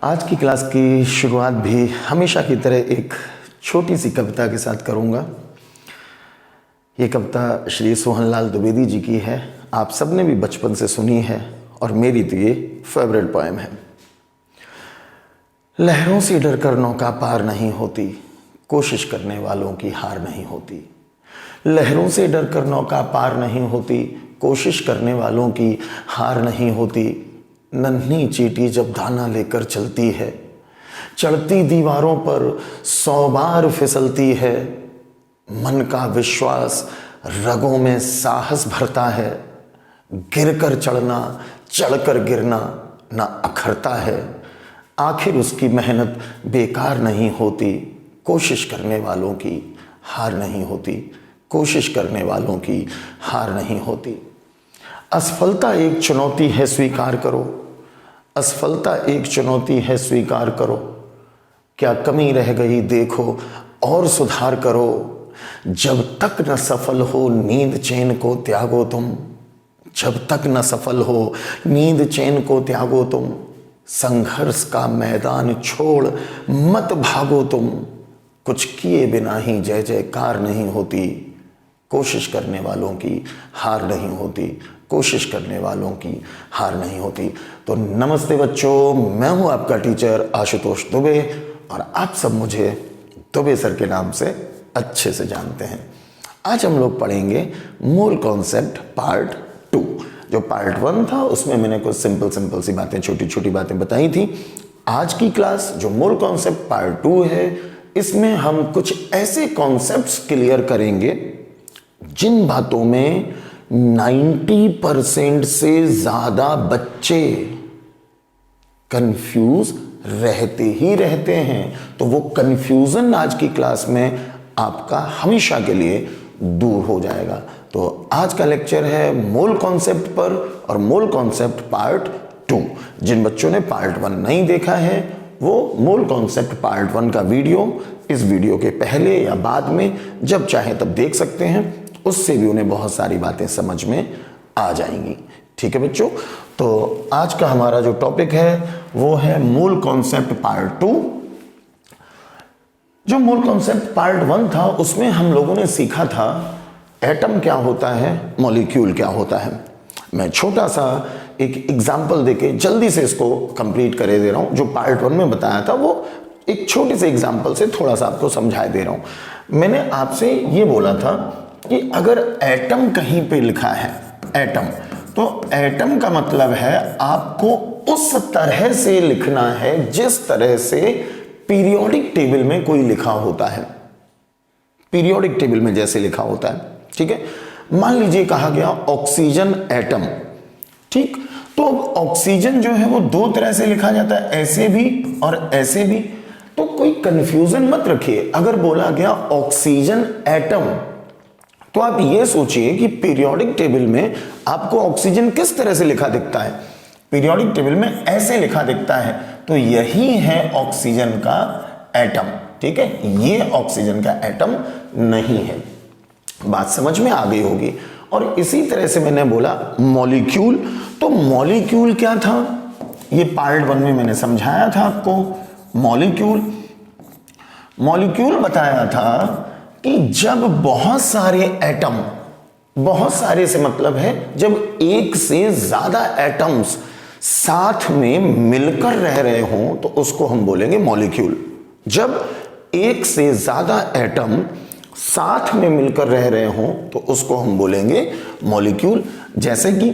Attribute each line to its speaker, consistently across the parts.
Speaker 1: आज की क्लास की शुरुआत भी हमेशा की तरह एक छोटी सी कविता के साथ करूँगा। ये कविता श्री सोहनलाल द्विवेदी जी की है। आप सबने भी बचपन से सुनी है और मेरी तो ये फेवरेट पोएम है। लहरों से डर कर नौका पार नहीं होती, कोशिश करने वालों की हार नहीं होती। लहरों से डर कर नौका पार नहीं होती, कोशिश करने वालों की हार नहीं होती। नन्ही चींटी जब दाना लेकर चलती है, चढ़ती दीवारों पर 100 बार फिसलती है। मन का विश्वास रगों में साहस भरता है, गिरकर चढ़ना चढ़कर गिरना ना अखरता है। आखिर उसकी मेहनत बेकार नहीं होती, कोशिश करने वालों की हार नहीं होती, कोशिश करने वालों की हार नहीं होती। असफलता एक चुनौती है स्वीकार करो, असफलता एक चुनौती है स्वीकार करो। क्या कमी रह गई देखो और सुधार करो। जब तक न सफल हो नींद चैन को त्यागो तुम, जब तक न सफल हो नींद चैन को त्यागो तुम। संघर्ष का मैदान छोड़ मत भागो तुम, कुछ किए बिना ही जय जयकार नहीं होती। कोशिश करने वालों की हार नहीं होती, कोशिश करने वालों की हार नहीं होती। तो नमस्ते बच्चों, मैं हूं आपका टीचर आशुतोष दुबे और आप सब मुझे दुबे सर के नाम से अच्छे से जानते हैं। आज हम लोग पढ़ेंगे मूल कॉन्सेप्ट पार्ट 2। जो पार्ट 1 था उसमें मैंने कुछ सिंपल सी बातें, छोटी छोटी बातें बताई थी। आज की क्लास जो मूल कॉन्सेप्ट पार्ट 2 है, इसमें हम कुछ ऐसे कॉन्सेप्ट्स क्लियर करेंगे जिन बातों में 90% से ज्यादा बच्चे कंफ्यूज रहते ही रहते हैं। तो वो कंफ्यूजन आज की क्लास में आपका हमेशा के लिए दूर हो जाएगा। तो आज का लेक्चर है मूल कॉन्सेप्ट पर और मूल कॉन्सेप्ट पार्ट 2। जिन बच्चों ने पार्ट 1 नहीं देखा है वो मूल कॉन्सेप्ट पार्ट 1 का वीडियो इस वीडियो के पहले या बाद में जब चाहे तब देख सकते हैं। उससे भी उन्हें बहुत सारी बातें समझ में आ जाएंगी। ठीक है बच्चों, तो आज का हमारा जो टॉपिक है वो है मूल कॉन्सेप्ट पार्ट 2। जो मूल कॉन्सेप्ट पार्ट 1 था उसमें हम लोगों ने सीखा था एटम क्या होता है, मॉलिक्यूल क्या होता है। मैं छोटा सा एक एग्जाम्पल देके जल्दी से इसको कंप्लीट करे दे रहा हूं। जो पार्ट 1 में बताया था वो एक छोटे से एग्जाम्पल से थोड़ा सा आपको समझाए दे रहा हूं। मैंने आपसे ये बोला था कि अगर एटम कहीं पे लिखा है एटम, तो एटम का मतलब है आपको उस तरह से लिखना है जिस तरह से पीरियोडिक टेबल में कोई लिखा होता है, पीरियोडिक टेबल में जैसे लिखा होता है। ठीक है, मान लीजिए कहा गया ऑक्सीजन एटम। ठीक, तो ऑक्सीजन जो है वो 2 तरह से लिखा जाता है, ऐसे भी और ऐसे भी। तो कोई कंफ्यूजन मत रखिए। अगर बोला गया ऑक्सीजन एटम तो आप ये सोचिए कि पीरियोडिक टेबल में आपको ऑक्सीजन किस तरह से लिखा दिखता है। पीरियोडिक टेबल में ऐसे लिखा दिखता है, तो यही है ऑक्सीजन का एटम। ठीक है, ये ऑक्सीजन का एटम नहीं है। बात समझ में आ गई होगी। और इसी तरह से मैंने बोला मॉलिक्यूल, तो मॉलिक्यूल क्या था ये पार्ट 1 में मैंने समझाया था आपको। मॉलिक्यूल बताया था कि जब बहुत सारे एटम, बहुत सारे से मतलब है जब एक से ज्यादा एटम्स साथ में मिलकर रह रहे हों तो उसको हम बोलेंगे मॉलिक्यूल। जब एक से ज्यादा एटम साथ में मिलकर रह रहे हों तो उसको हम बोलेंगे मॉलिक्यूल। जैसे कि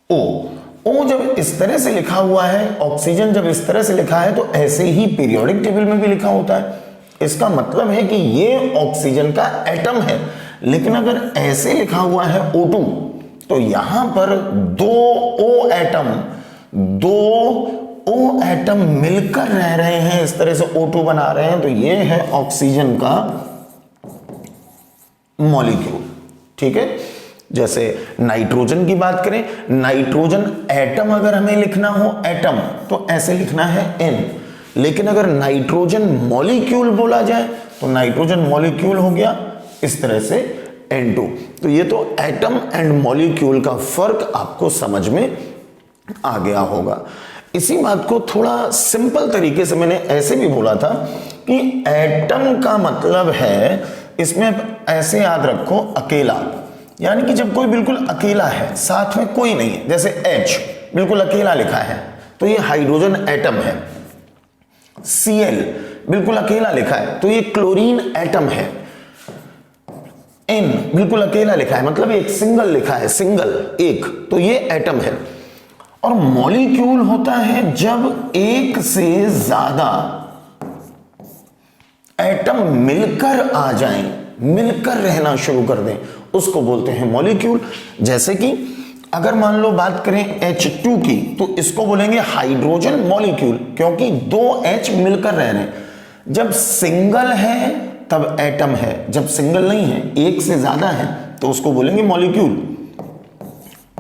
Speaker 1: ओ जब इस तरह से लिखा हुआ है, ऑक्सीजन जब इस तरह से लिखा है तो ऐसे ही पीरियोडिक टेबल में भी लिखा होता है। इसका मतलब है कि ये ऑक्सीजन का एटम है। लेकिन अगर ऐसे लिखा हुआ है O2 तो यहां पर 2 O एटम मिलकर रह रहे हैं, इस तरह से O2 बना रहे हैं, तो ये है ऑक्सीजन का मॉलिक्यूल। ठीक है, जैसे नाइट्रोजन की बात करें, नाइट्रोजन एटम अगर हमें लिखना हो एटम तो ऐसे लिखना है N। लेकिन अगर नाइट्रोजन मॉलिक्यूल बोला जाए तो नाइट्रोजन मॉलिक्यूल हो गया इस तरह से N2। तो ये तो एटम एंड मॉलिक्यूल का फर्क आपको समझ में आ गया होगा। इसी बात को थोड़ा सिंपल तरीके से मैंने ऐसे भी बोला था कि एटम का मतलब है, इसमें ऐसे याद रखो, अकेला, यानी कि जब कोई बिल्कुल अकेला है, साथ में कोई नहीं है, जैसे H बिल्कुल अकेला लिखा है तो ये हाइड्रोजन एटम है। Cl बिल्कुल अकेला लिखा है तो ये क्लोरीन एटम है। N बिल्कुल अकेला लिखा है, मतलब एक सिंगल लिखा है, सिंगल एक, तो ये एटम है। और मॉलिक्यूल होता है जब एक से ज्यादा एटम मिलकर आ जाएं, मिलकर रहना शुरू कर दें, उसको बोलते हैं मॉलिक्यूल। जैसे कि अगर मान लो बात करें H2 की, तो इसको बोलेंगे हाइड्रोजन मॉलिक्यूल, क्योंकि दो H मिलकर रह रहे हैं। जब सिंगल है तब एटम है, जब सिंगल नहीं है, एक से ज्यादा है, तो उसको बोलेंगे मॉलिक्यूल।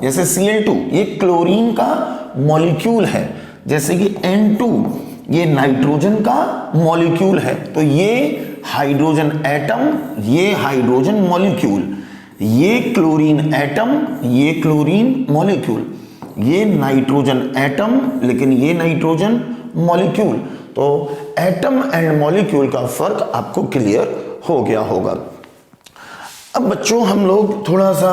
Speaker 1: जैसे Cl2 ये क्लोरीन का मॉलिक्यूल है, जैसे कि N2 ये नाइट्रोजन का मॉलिक्यूल है, तो ये हाइड्रोजन एटम, ये हाइड्रोजन मॉलिक्यूल, ये क्लोरीन एटम, ये क्लोरीन मॉलिक्यूल, ये नाइट्रोजन एटम, लेकिन ये नाइट्रोजन मॉलिक्यूल। तो एटम एंड मॉलिक्यूल का फर्क आपको क्लियर हो गया होगा। अब बच्चों हम लोग थोड़ा सा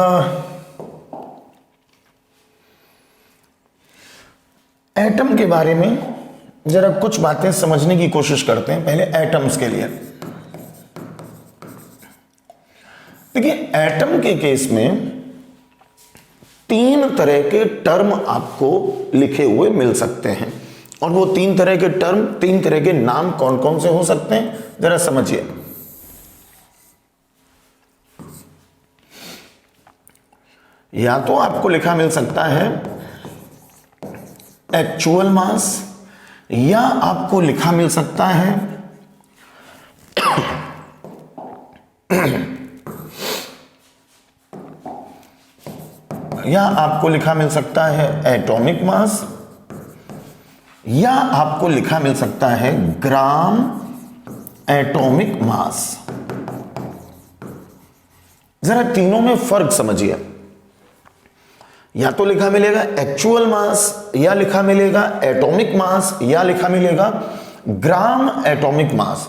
Speaker 1: एटम के बारे में जरा कुछ बातें समझने की कोशिश करते हैं। पहले एटम्स के लिए देखिए, एटम के केस में तीन तरह के टर्म आपको लिखे हुए मिल सकते हैं, और वो तीन तरह के टर्म, तीन तरह के नाम कौन कौन से हो सकते हैं जरा समझिए। या तो आपको लिखा मिल सकता है एक्चुअल मास, या आपको लिखा मिल सकता है या आपको लिखा मिल सकता है एटॉमिक मास, या आपको लिखा मिल सकता है ग्राम एटॉमिक मास। जरा तीनों में फर्क समझिए। या तो लिखा मिलेगा एक्चुअल मास, या लिखा मिलेगा एटॉमिक मास, या लिखा मिलेगा ग्राम एटॉमिक मास।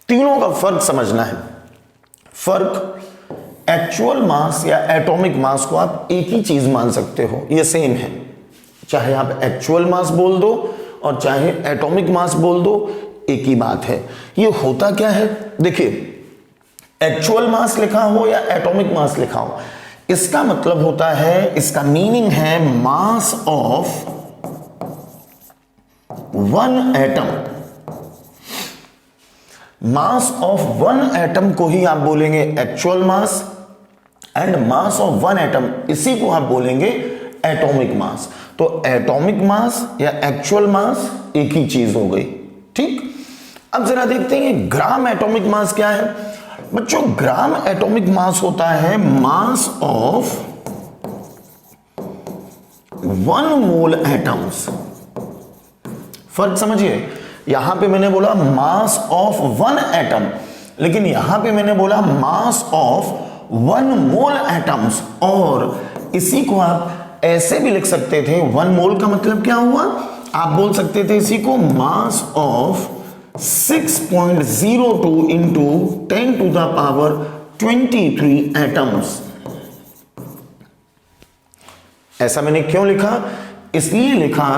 Speaker 1: तीनों का फर्क समझना है। फर्क, एक्चुअल मास या एटॉमिक मास को आप एक ही चीज मान सकते हो, ये सेम है। चाहे आप एक्चुअल मास बोल दो और चाहे एटॉमिक मास बोल दो, एक ही बात है। ये होता क्या है, देखिए, एक्चुअल मास लिखा हो या एटॉमिक मास लिखा हो, इसका मतलब होता है, इसका मीनिंग है mass of one atom. Mass of one atom को ही आप बोलेंगे actual mass, and mass of one atom, इसी को आप बोलेंगे एटॉमिक मास। तो एटॉमिक मास या एक्चुअल मास एक ही चीज हो गई, ठीक। अब जरा देखते हैं ग्राम एटॉमिक मास क्या है। बच्चों, ग्राम एटॉमिक मास होता है mass of one mole atoms. फर्क समझिए, यहां पे मैंने बोला मास ऑफ वन एटम, लेकिन यहां पे मैंने बोला मास ऑफ वन मोल एटम्स। और इसी को आप ऐसे भी लिख सकते थे, वन मोल का मतलब क्या हुआ, आप बोल सकते थे इसी को mass of 6.02 into 10 to the power 23 atoms. ऐसा मैंने क्यों लिखा, इसलिए लिखा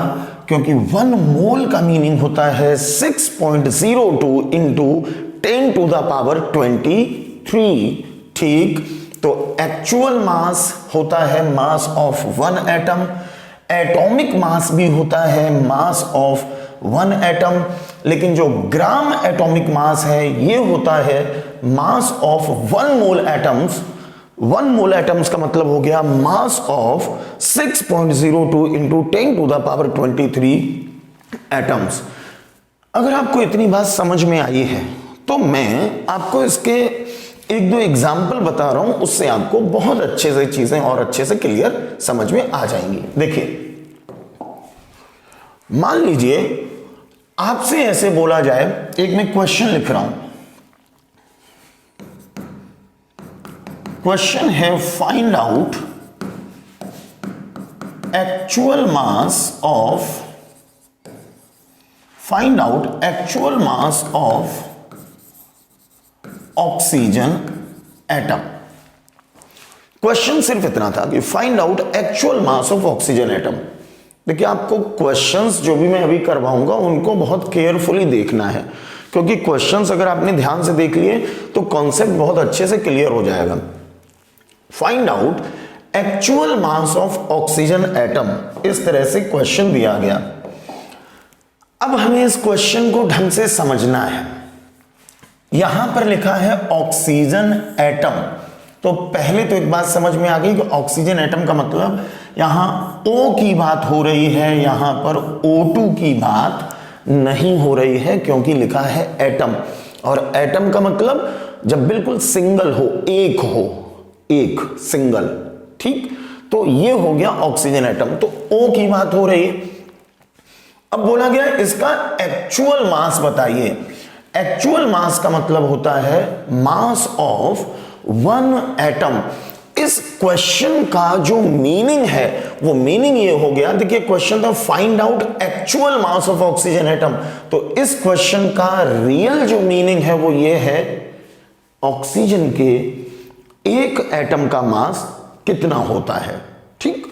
Speaker 1: क्योंकि वन मोल का मीनिंग होता है 6.02 इंटू 10 टू द पावर 23, ठीक। तो एक्चुअल मास होता है mass of one atom, atomic mass भी होता है मास ऑफ वन एटम, लेकिन जो ग्राम एटॉमिक मास है ये होता है mass of one mole atoms. One mole atoms का मतलब हो गया mass of 6.02 into 10 to the power 23 atoms. अगर आपको इतनी बात समझ में आई है तो मैं आपको इसके एक दो एग्जाम्पल बता रहा हूं, उससे आपको बहुत अच्छे से चीजें और अच्छे से क्लियर समझ में आ जाएंगी। देखिए, मान लीजिए आपसे ऐसे बोला जाए, एक मैं क्वेश्चन लिख रहा हूं, क्वेश्चन है find out actual mass of find out actual mass of oxygen atom. Question सिर्फ इतना था कि find out actual mass of oxygen atom. देखिए, आपको क्वेश्चंस जो भी मैं अभी करवाऊंगा उनको बहुत केयरफुली देखना है, क्योंकि क्वेश्चंस अगर आपने ध्यान से देख लिए तो कॉन्सेप्ट बहुत अच्छे से क्लियर हो जाएगा। Find out actual mass of oxygen atom, इस तरह से क्वेश्चन दिया गया। अब हमें इस क्वेश्चन को ढंग से समझना है। यहां पर लिखा है ऑक्सीजन एटम, तो पहले तो एक बात समझ में आ गई कि ऑक्सीजन एटम का मतलब यहां O की बात हो रही है, यहां पर O2 की बात नहीं हो रही है, क्योंकि लिखा है एटम। और एटम का मतलब जब बिल्कुल सिंगल हो, एक सिंगल, ठीक। तो ये हो गया ऑक्सीजन एटम, तो O की बात हो रही है। अब बोला गया इसका एक्चुअल मास बताइए। एक्चुअल मास का मतलब होता है मास ऑफ वन एटम। इस क्वेश्चन का जो मीनिंग है वो मीनिंग ये हो गया, देखिए क्वेश्चन था find out actual mass of oxygen atom, तो इस क्वेश्चन का रियल जो मीनिंग है वो ये है ऑक्सीजन के एक एटम का मास कितना होता है, ठीक।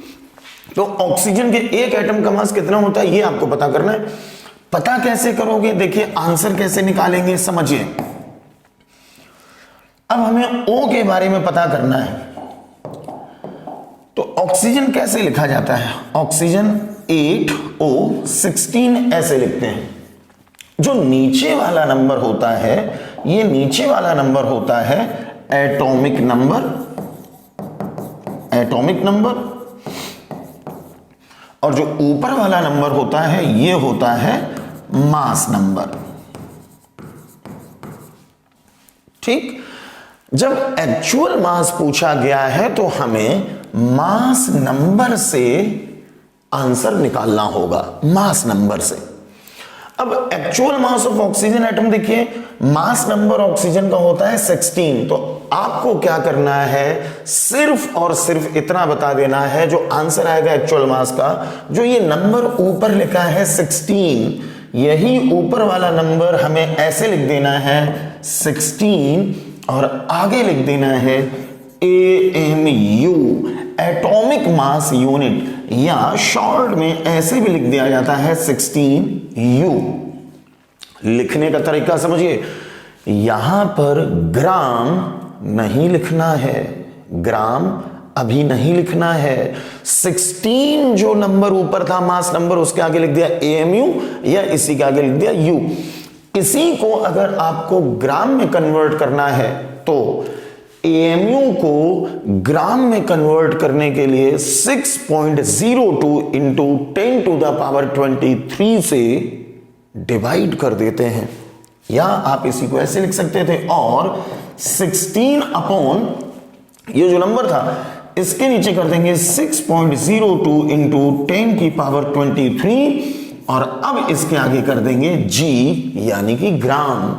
Speaker 1: तो ऑक्सीजन के एक एटम का मास कितना होता है ये आपको पता करना है। पता कैसे करोगे, देखिए आंसर कैसे निकालेंगे समझिए। अब हमें O के बारे में पता करना है, तो ऑक्सीजन कैसे लिखा जाता है, ऑक्सीजन 8O16 ऐसे लिखते हैं। जो नीचे वाला नंबर होता है, ये नीचे वाला नंबर होता है एटॉमिक नंबर, और जो ऊपर वाला नंबर होता है ये होता है मास नंबर, ठीक। जब एक्चुअल मास पूछा गया है तो हमें मास नंबर से आंसर निकालना होगा, मास नंबर से। अब actual mass of oxygen atom देखिए, मास नंबर ऑक्सीजन का होता है 16, तो आपको क्या करना है, सिर्फ और सिर्फ इतना बता देना है जो आंसर आएगा एक्चुअल मास का, जो ये नंबर ऊपर लिखा है 16, यही ऊपर वाला नंबर हमें ऐसे लिख देना है 16 और आगे लिख देना है AMU, एटॉमिक मास यूनिट, या शॉर्ट में ऐसे भी लिख दिया जाता है 16U। लिखने का तरीका समझिए, यहां पर ग्राम नहीं लिखना है, ग्राम अभी नहीं लिखना है। 16 जो नंबर ऊपर था मास नंबर, उसके आगे लिख दिया AMU या इसी के आगे लिख दिया U। इसी को अगर आपको ग्राम में कन्वर्ट करना है तो AMU को ग्राम में कन्वर्ट करने के लिए 6.02 इंटू 10 टू द पावर 23 से डिवाइड कर देते हैं, या आप इसी को ऐसे लिख सकते थे, और 16 अपॉन ये जो नंबर था इसके नीचे कर देंगे 6.02 इंटू 10 की पावर 23, और अब इसके आगे कर देंगे G यानी कि ग्राम।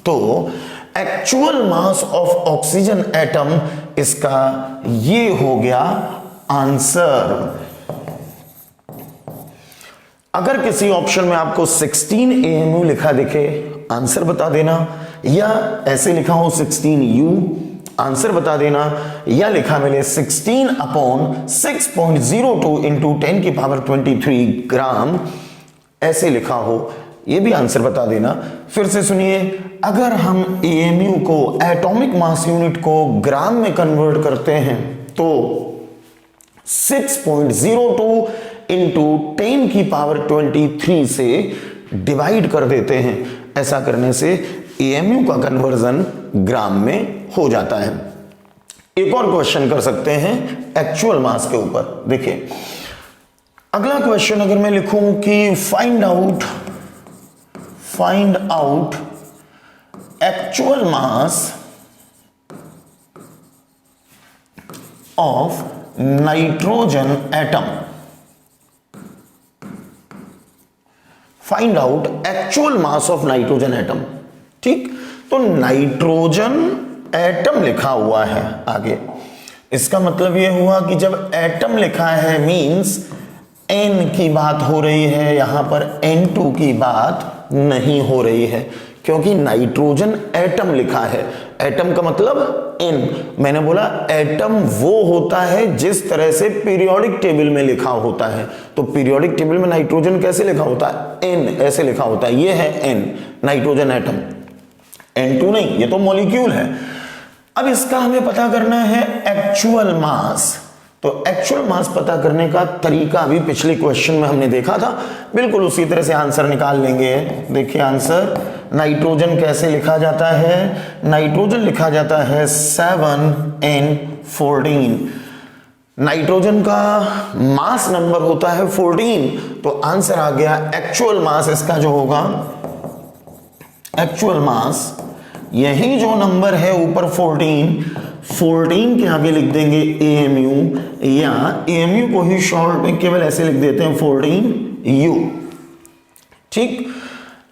Speaker 1: तो actual mass of oxygen atom इसका ये हो गया आंसर। अगर किसी ऑप्शन में आपको 16 AMU लिखा दिखे, आंसर बता देना, या ऐसे लिखा हो 16U, आंसर बता देना, या लिखा मिले 16 अपॉन 6.02 इंटू 10 की पावर 23 ग्राम, ऐसे लिखा हो, ये भी आंसर बता देना। फिर से सुनिए, अगर हम AMU को, एटॉमिक मास यूनिट को ग्राम में कन्वर्ट करते हैं तो 6.02 इंटू 10 की पावर 23 से डिवाइड कर देते हैं। ऐसा करने से AMU का कन्वर्जन ग्राम में हो जाता है। एक और क्वेश्चन कर सकते हैं एक्चुअल मास के ऊपर। देखिए अगला क्वेश्चन अगर मैं लिखूं कि find out actual mass of nitrogen atom, find out actual mass of nitrogen atom, ठीक। तो नाइट्रोजन एटम लिखा हुआ है आगे, इसका मतलब यह हुआ कि जब एटम लिखा है मींस N की बात हो रही है, यहां पर N2 की बात नहीं हो रही है, क्योंकि नाइट्रोजन एटम लिखा है। एटम का मतलब एन। मैंने बोला एटम वो होता है जिस तरह से पीरियोडिक टेबल में लिखा होता है। तो पीरियोडिक टेबल में नाइट्रोजन कैसे लिखा होता है? एन, ऐसे लिखा होता है। ये है एन, नाइट्रोजन एटम। N2 नहीं, ये तो मॉलिक्यूल है। अब इसका हमें पता करना है एक्चुअल मास। तो एक्चुअल मास पता करने का तरीका अभी पिछले क्वेश्चन में हमने देखा था, बिल्कुल उसी तरह से आंसर निकाल लेंगे। देखिए आंसर, नाइट्रोजन कैसे लिखा जाता है? नाइट्रोजन लिखा जाता है 7n14। नाइट्रोजन का मास नंबर होता है 14। तो आंसर आ गया एक्चुअल मास इसका जो होगा, एक्चुअल मास, यही जो नंबर है ऊपर 14 के आगे लिख देंगे AMU, या AMU को ही शॉर्ट में केवल ऐसे लिख देते हैं 14U। ठीक,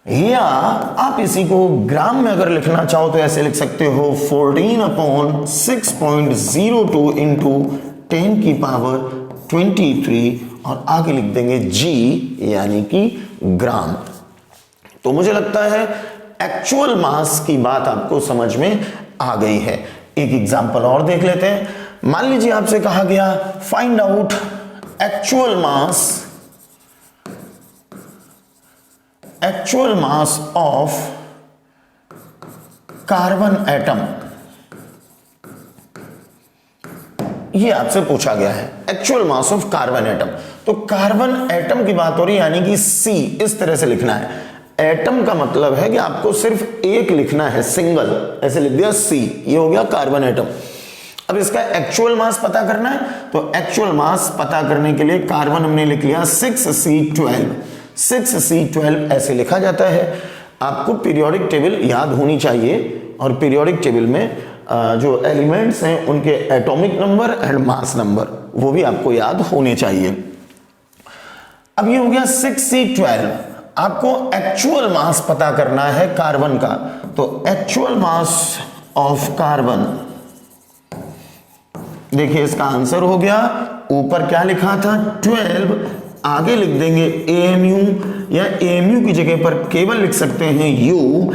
Speaker 1: या आप इसी को ग्राम में अगर लिखना चाहो तो ऐसे लिख सकते हो 14/6.02 इंटू 10 की पावर 23, और आगे लिख देंगे G यानी कि ग्राम। तो मुझे लगता है एक्चुअल मास की बात आपको समझ में आ गई है। एक एग्जांपल और देख लेते हैं। मान लीजिए आपसे कहा गया find out actual mass of carbon atom. ये आपसे पूछा गया है actual mass of carbon atom. तो कार्बन एटम की बात हो रही है, यानी कि C इस तरह से लिखना है। एटम का मतलब है कि आपको सिर्फ एक लिखना है, सिंगल, ऐसे लिख दिया C, ये हो गया कार्बन एटम। अब इसका एक्चुअल मास पता करना है, तो एक्चुअल मास पता करने के लिए कार्बन हमने लिख लिया 6C12। 6C12 ऐसे लिखा जाता है। आपको पीरियोडिक टेबल याद होनी चाहिए, और पीरियोडिक टेबल में जो एलिमेंट्स हैं उनके atomic number and mass number वो भी आपको याद होने चाहिए। अब ये हो गया 6C12। आपको एक्चुअल मास पता करना है कार्बन का, तो एक्चुअल मास ऑफ कार्बन, देखिए इसका आंसर हो गया, ऊपर क्या लिखा था 12, आगे लिख देंगे AMU, या AMU की जगह पर केवल लिख सकते हैं U,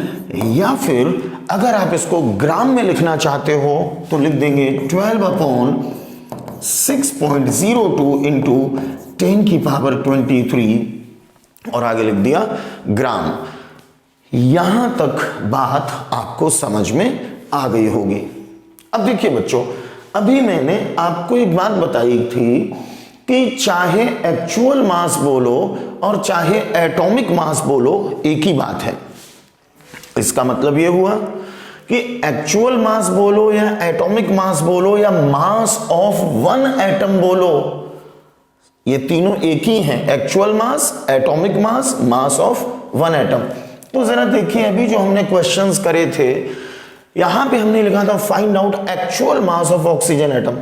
Speaker 1: या फिर अगर आप इसको ग्राम में लिखना चाहते हो तो लिख देंगे 12/6.02 इंटू 10 की पावर 23, और आगे लिख दिया ग्राम। यहां तक बात आपको समझ में आ गई होगी। अब देखिए बच्चों, अभी मैंने आपको एक बात बताई थी कि चाहे एक्चुअल मास बोलो और चाहे एटॉमिक मास बोलो, एक ही बात है। इसका मतलब यह हुआ कि एक्चुअल मास बोलो या एटॉमिक मास बोलो या मास ऑफ वन एटम बोलो, ये तीनों एक ही हैं, actual mass, atomic mass, mass of one atom. तो जरा देखिए, अभी जो हमने क्वेश्चंस करे थे, यहां पे हमने लिखा था find out actual mass of oxygen atom.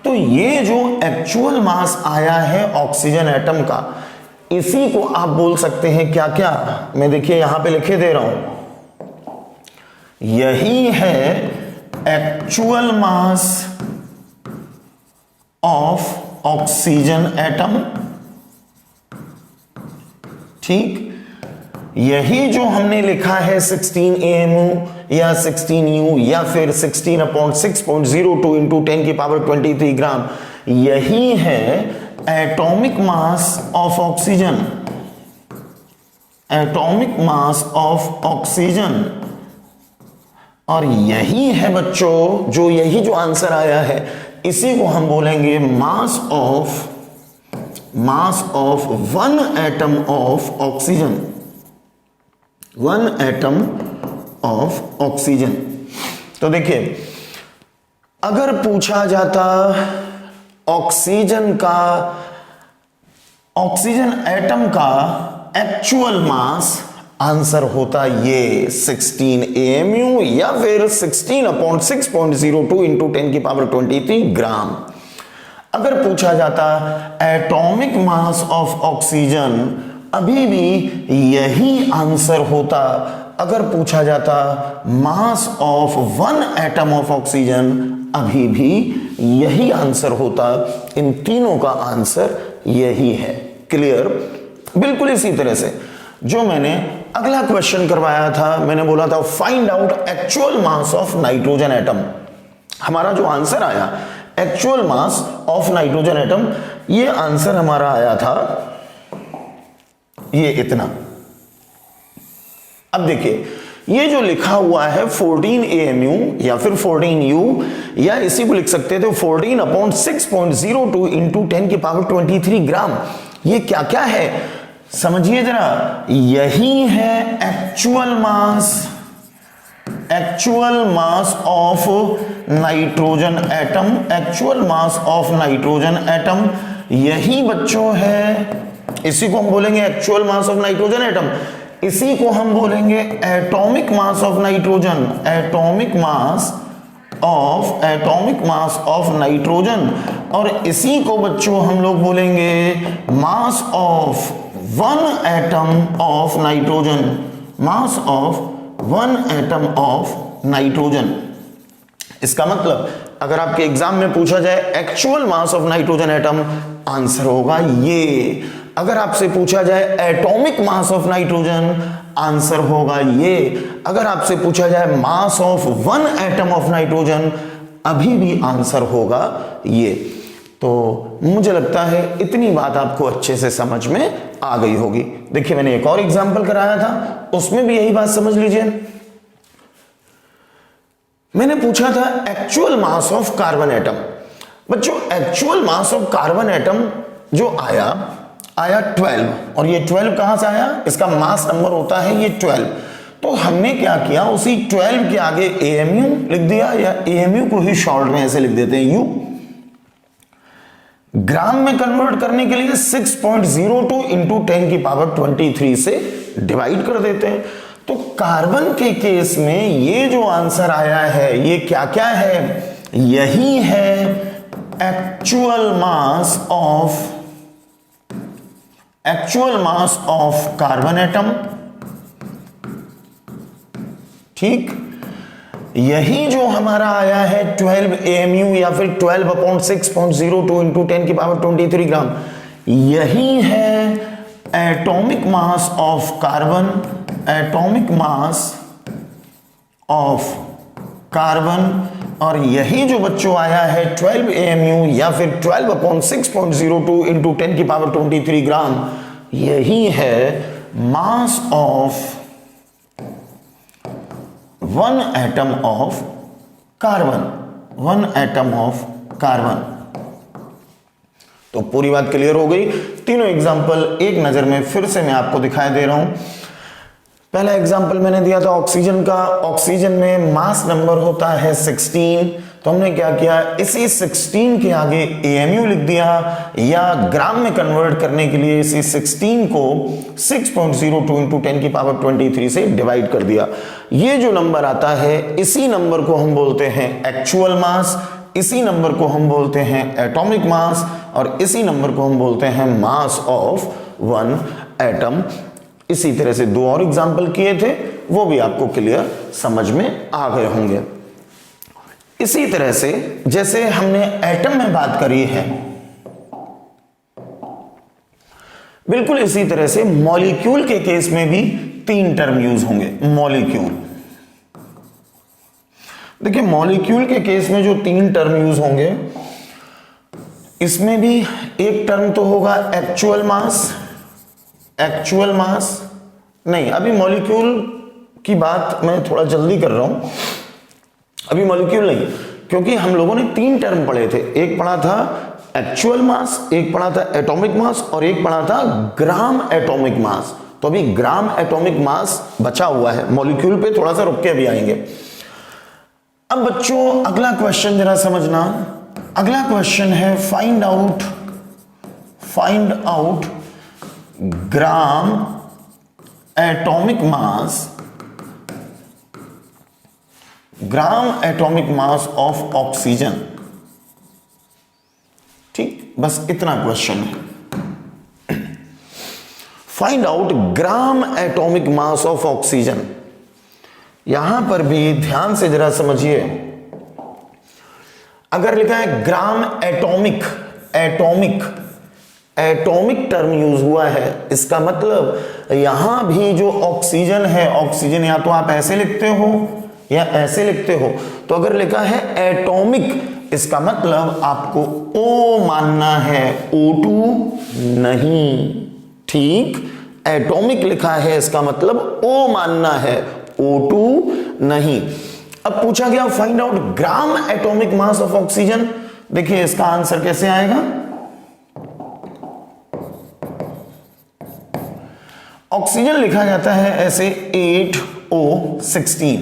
Speaker 1: तो ये जो एक्चुअल मास आया है ऑक्सीजन एटम का, इसी को आप बोल सकते हैं क्या क्या, मैं देखिए यहां पे लिखे दे रहा हूं, यही है actual mass of oxygen atom. ठीक, यही जो हमने लिखा है 16 AMU या 16U या फिर 16/6.02 इंटू 10 की पावर 23 ग्राम, यही है atomic mass of oxygen, atomic mass of oxygen. और यही है बच्चों, जो यही जो आंसर आया है, इसी को हम बोलेंगे मास of one atom of oxygen, one atom of oxygen. तो देखिए, अगर पूछा जाता ऑक्सीजन एटम का एक्चुअल मास, आंसर होता ये 16 AMU या फिर 16/6.02 इंटू 10 की पावर 23 ग्राम। अगर पूछा जाता एटॉमिक मास ऑफ ऑक्सीजन, अभी भी यही आंसर होता। अगर पूछा जाता मास of one atom of oxygen, अभी भी यही आंसर होता। इन तीनों का आंसर यही है। क्लियर? बिल्कुल इसी तरह से जो मैंने अगला क्वेश्चन करवाया था, मैंने बोला था find out actual mass of nitrogen atom. हमारा जो आंसर आया actual mass of nitrogen atom, ये आंसर हमारा आया था ये इतना। अब देखिए ये जो लिखा हुआ है 14 AMU या फिर 14 U, या इसी को लिख सकते थे 14/6.02 इंटू 10⁻23 ग्राम। ये क्या क्या है समझिए जरा, यही है actual mass of nitrogen atom, actual mass of nitrogen atom, यही बच्चों है, इसी को हम बोलेंगे actual mass of nitrogen atom, इसी को हम बोलेंगे atomic mass of nitrogen, atomic mass of nitrogen, और इसी को बच्चों हम लोग बोलेंगे मास of one atom of nitrogen, mass of one atom of nitrogen. इसका मतलब अगर आपके एग्जाम में पूछा जाए actual mass of nitrogen atom, answer होगा ये। अगर आपसे पूछा जाए atomic mass of nitrogen, answer होगा ये। अगर आपसे पूछा जाए मास of one atom of nitrogen, अभी भी आंसर होगा ये। तो मुझे लगता है इतनी बात आपको अच्छे से समझ में आ गई होगी। देखिए मैंने एक और एग्जांपल कराया था, उसमें भी यही बात समझ लीजिए। मैंने पूछा था actual mass of carbon atom. बच्चों actual mass of carbon atom जो आया 12, और ये 12 कहां से आया, इसका मास नंबर होता है ये 12। तो हमने क्या किया, उसी 12 के आगे AMU लिख दिया, या AMU को ही शॉर्ट में ऐसे लिख देते हैं U। ग्राम में कन्वर्ट करने के लिए 6.02 इंटू 10⁻23 से डिवाइड कर देते हैं। तो कार्बन के केस में ये जो आंसर आया है ये क्या क्या है, यही है actual mass of carbon atom. ठीक, यही जो हमारा आया है 12 AMU या फिर 12/6.02 इंटू 10⁻23 ग्राम, यही है atomic mass of carbon, atomic mass of carbon. और यही जो बच्चों आया है 12 AMU या फिर 12/6.02 इंटू 10⁻23 ग्राम, यही है mass of one atom of carbon, one atom of carbon. तो पूरी बात क्लियर हो गई। तीनों एग्जाम्पल एक नजर में फिर से मैं आपको दिखाई दे रहा हूं। पहला एग्जाम्पल मैंने दिया था ऑक्सीजन का। ऑक्सीजन में मास नंबर होता है 16, तो हमने क्या किया, इसी 16 के आगे AMU लिख दिया, या ग्राम में कन्वर्ट करने के लिए इसी 16 को 6.02 इंटू 10⁻23 से डिवाइड कर दिया। ये जो नंबर आता है इसी नंबर को हम बोलते हैं एक्चुअल मास, इसी नंबर को हम बोलते हैं एटॉमिक मास, और इसी नंबर को हम बोलते हैं मास ऑफ वन एटम। इसी तरह से दो और एग्जाम्पल किए थे, वो भी आपको क्लियर समझ में आ गए होंगे। इसी तरह से जैसे हमने एटम में बात करी है, बिल्कुल इसी तरह से मॉलिक्यूल के केस में भी 3 टर्म यूज होंगे। मॉलिक्यूल, देखिए मॉलिक्यूल के केस में जो 3 टर्म यूज होंगे, इसमें भी एक टर्म तो होगा एक्चुअल मास। नहीं, अभी मॉलिक्यूल की बात मैं थोड़ा जल्दी कर रहा हूं, अभी मॉलिक्यूल नहीं, क्योंकि हम लोगों ने 3 टर्म पढ़े थे। एक पढ़ा था एक्चुअल मास, एक पढ़ा था एटॉमिक मास, और एक पढ़ा था ग्राम एटॉमिक मास। तो अभी ग्राम एटॉमिक मास बचा हुआ है, मॉलिक्यूल पे थोड़ा सा रुक के अभी आएंगे। अब बच्चों अगला क्वेश्चन जरा समझना। अगला क्वेश्चन है find out gram atomic mass of oxygen. ठीक, बस इतना क्वेश्चन है। Find out gram atomic mass of oxygen. यहां पर भी ध्यान से जरा समझिए, अगर लिखा है gram atomic, atomic term use हुआ है, इसका मतलब यहां भी जो ऑक्सीजन है, ऑक्सीजन या तो आप ऐसे लिखते हो या ऐसे लिखते हो, तो अगर लिखा है एटॉमिक, इसका मतलब आपको O मानना है, O2 नहीं। ठीक, एटॉमिक लिखा है इसका मतलब O मानना है, O2 नहीं। अब पूछा गया find out gram atomic mass of oxygen. देखिए इसका आंसर कैसे आएगा। ऑक्सीजन लिखा जाता है ऐसे 8O16।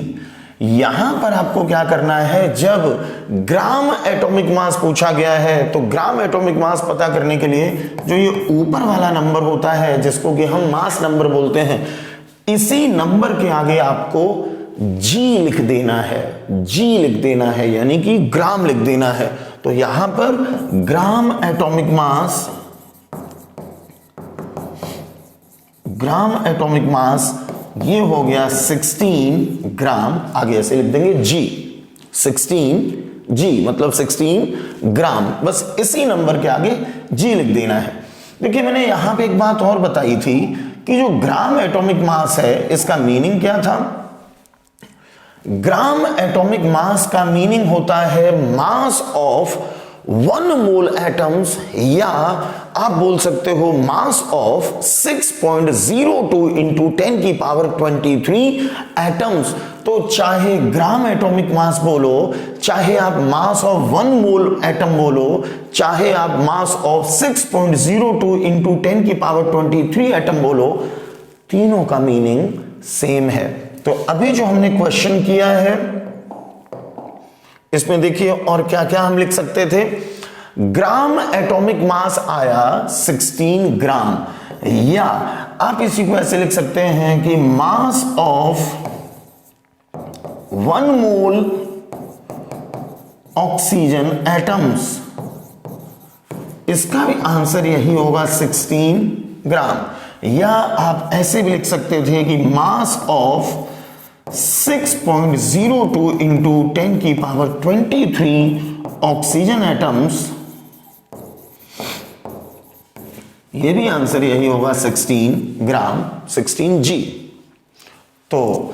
Speaker 1: यहां पर आपको क्या करना है, जब ग्राम एटॉमिक मास पूछा गया है तो ग्राम एटॉमिक मास पता करने के लिए जो ये ऊपर वाला नंबर होता है जिसको कि हम मास नंबर बोलते हैं, इसी नंबर के आगे आपको G लिख देना है, G लिख देना है, यानी कि ग्राम लिख देना है। तो यहां पर gram atomic mass, gram atomic mass ये हो गया 16 ग्राम, आगे ऐसे लिख देंगे G, 16G मतलब 16 ग्राम, बस इसी नंबर के आगे G लिख देना है। देखिए मैंने यहां पे एक बात और बताई थी कि जो ग्राम एटॉमिक मास है इसका मीनिंग क्या था। ग्राम एटॉमिक मास का मीनिंग होता है मास ऑफ 1 मोल एटम्स, या आप बोल सकते हो मास ऑफ 6.02 इंटू 10 की पावर 23 एटम्स। तो चाहे ग्राम एटॉमिक मास बोलो, चाहे आप मास ऑफ 1 मोल एटम बोलो, चाहे आप मास ऑफ 6.02 इंटू 10 की पावर 23 एटम बोलो, तीनों का मीनिंग सेम है। तो अभी जो हमने क्वेश्चन किया है इसमें देखिए और क्या क्या हम लिख सकते थे। ग्राम एटॉमिक मास आया 16 ग्राम, या आप इसी को ऐसे लिख सकते हैं कि mass of 1 mole oxygen atoms, इसका भी आंसर यही होगा 16 ग्राम। या आप ऐसे भी लिख सकते थे कि मास ऑफ 6.02 इंटू 10 की पावर 23 ऑक्सीजन एटम्स, ये भी आंसर यही होगा 16 ग्राम, 16G। तो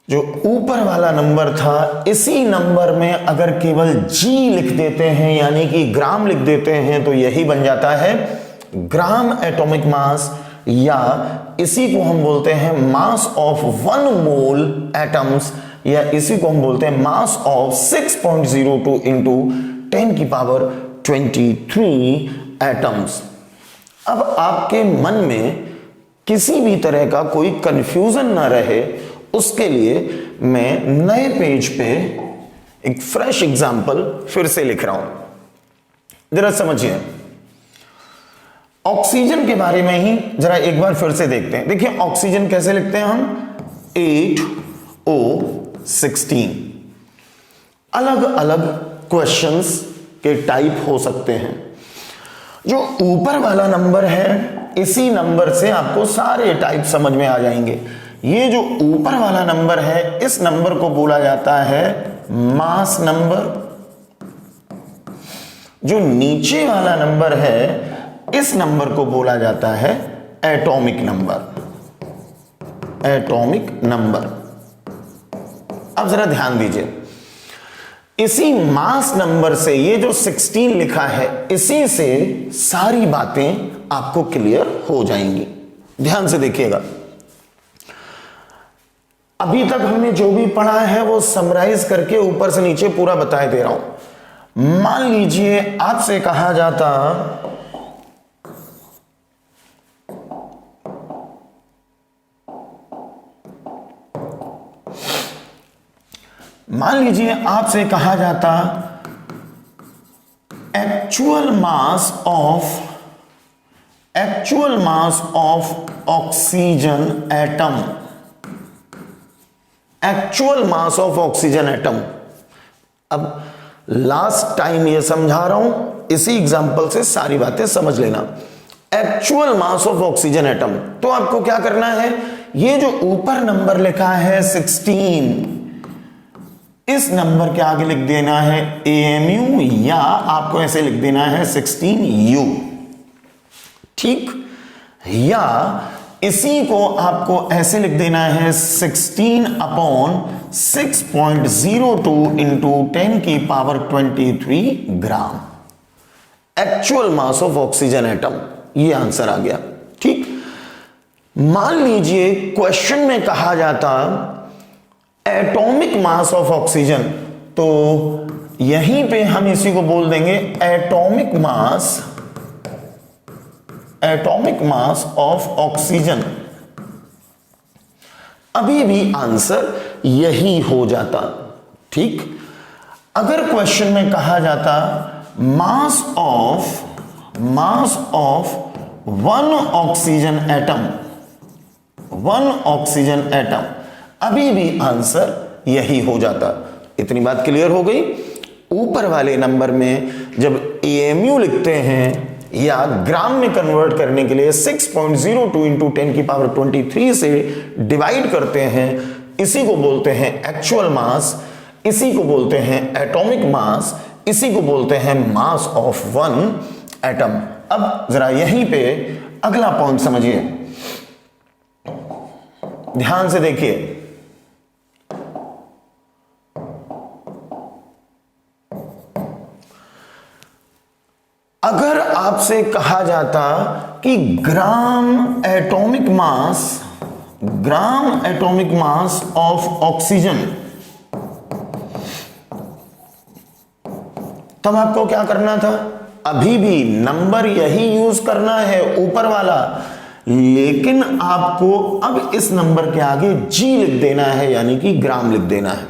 Speaker 1: जो ऊपर वाला नंबर था, इसी नंबर में अगर केवल G लिख देते हैं यानी कि ग्राम लिख देते हैं तो यही बन जाता है ग्राम एटॉमिक मास, या इसी को हम बोलते हैं मास ऑफ 1 मोल एटम्स, या इसी को हम बोलते हैं मास ऑफ 6.02 इंटू 10 की पावर 23 एटम्स। अब आपके मन में किसी भी तरह का कोई कंफ्यूजन ना रहे, उसके लिए मैं नए पेज पे एक फ्रेश एग्जांपल फिर से लिख रहा हूं। जरा समझिए, ऑक्सीजन के बारे में ही जरा एक बार फिर से देखते हैं। देखिए ऑक्सीजन कैसे लिखते हैं हम, 8O16। अलग अलग क्वेश्चंस के टाइप हो सकते हैं। जो ऊपर वाला नंबर है, इसी नंबर से आपको सारे टाइप समझ में आ जाएंगे। ये जो ऊपर वाला नंबर है, इस नंबर को बोला जाता है मास नंबर। जो नीचे वाला नंबर है, इस नंबर को बोला जाता है एटॉमिक नंबर। Atomic number. अब जरा ध्यान दीजिए, इसी मास नंबर से ये जो 16 लिखा है, इसी से सारी बातें आपको क्लियर हो जाएंगी। ध्यान से देखिएगा, अभी तक हमने जो भी पढ़ा है वो समराइज करके ऊपर से नीचे पूरा बताए दे रहा हूं। मान लीजिए आपसे कहा जाता actual mass of oxygen atom. Actual mass of oxygen atom. अब लास्ट टाइम ये समझा रहा हूं, इसी एग्जांपल से सारी बातें समझ लेना। Actual mass of oxygen atom, तो आपको क्या करना है, ये जो ऊपर नंबर लिखा है 16, इस नंबर के आगे लिख देना है AMU, या आपको ऐसे लिख देना है 16U। ठीक, या इसी को आपको ऐसे लिख देना है 16/6.02 इंटू 10 की power 23 gram, actual mass of oxygen atom. ये आंसर आ गया। ठीक, मान लीजिए क्वेश्चन में कहा जाता एटॉमिक मास ऑफ ऑक्सीजन, तो यहीं पे हम इसी को बोल देंगे एटॉमिक मास ऑफ ऑक्सीजन। अभी भी आंसर यही हो जाता। ठीक, अगर क्वेश्चन में कहा जाता मास ऑफ वन ऑक्सीजन एटम, अभी भी आंसर यही हो जाता। इतनी बात क्लियर हो गई। ऊपर वाले नंबर में जब एएमयू लिखते हैं या ग्राम में कन्वर्ट करने के लिए 6.02 इंटू 10 की पावर 23 से डिवाइड करते हैं, इसी को बोलते हैं एक्चुअल मास, इसी को बोलते हैं एटॉमिक मास, इसी को बोलते हैं मास ऑफ वन एटम। अब जरा यहीं पे अगला पॉइंट समझिए, ध्यान से देखिए। अगर आपसे कहा जाता कि gram atomic mass of oxygen, तब आपको क्या करना था? अभी भी नंबर यही यूज करना है ऊपर वाला, लेकिन आपको अब इस नंबर के आगे जी लिख देना है, यानी कि ग्राम लिख देना है।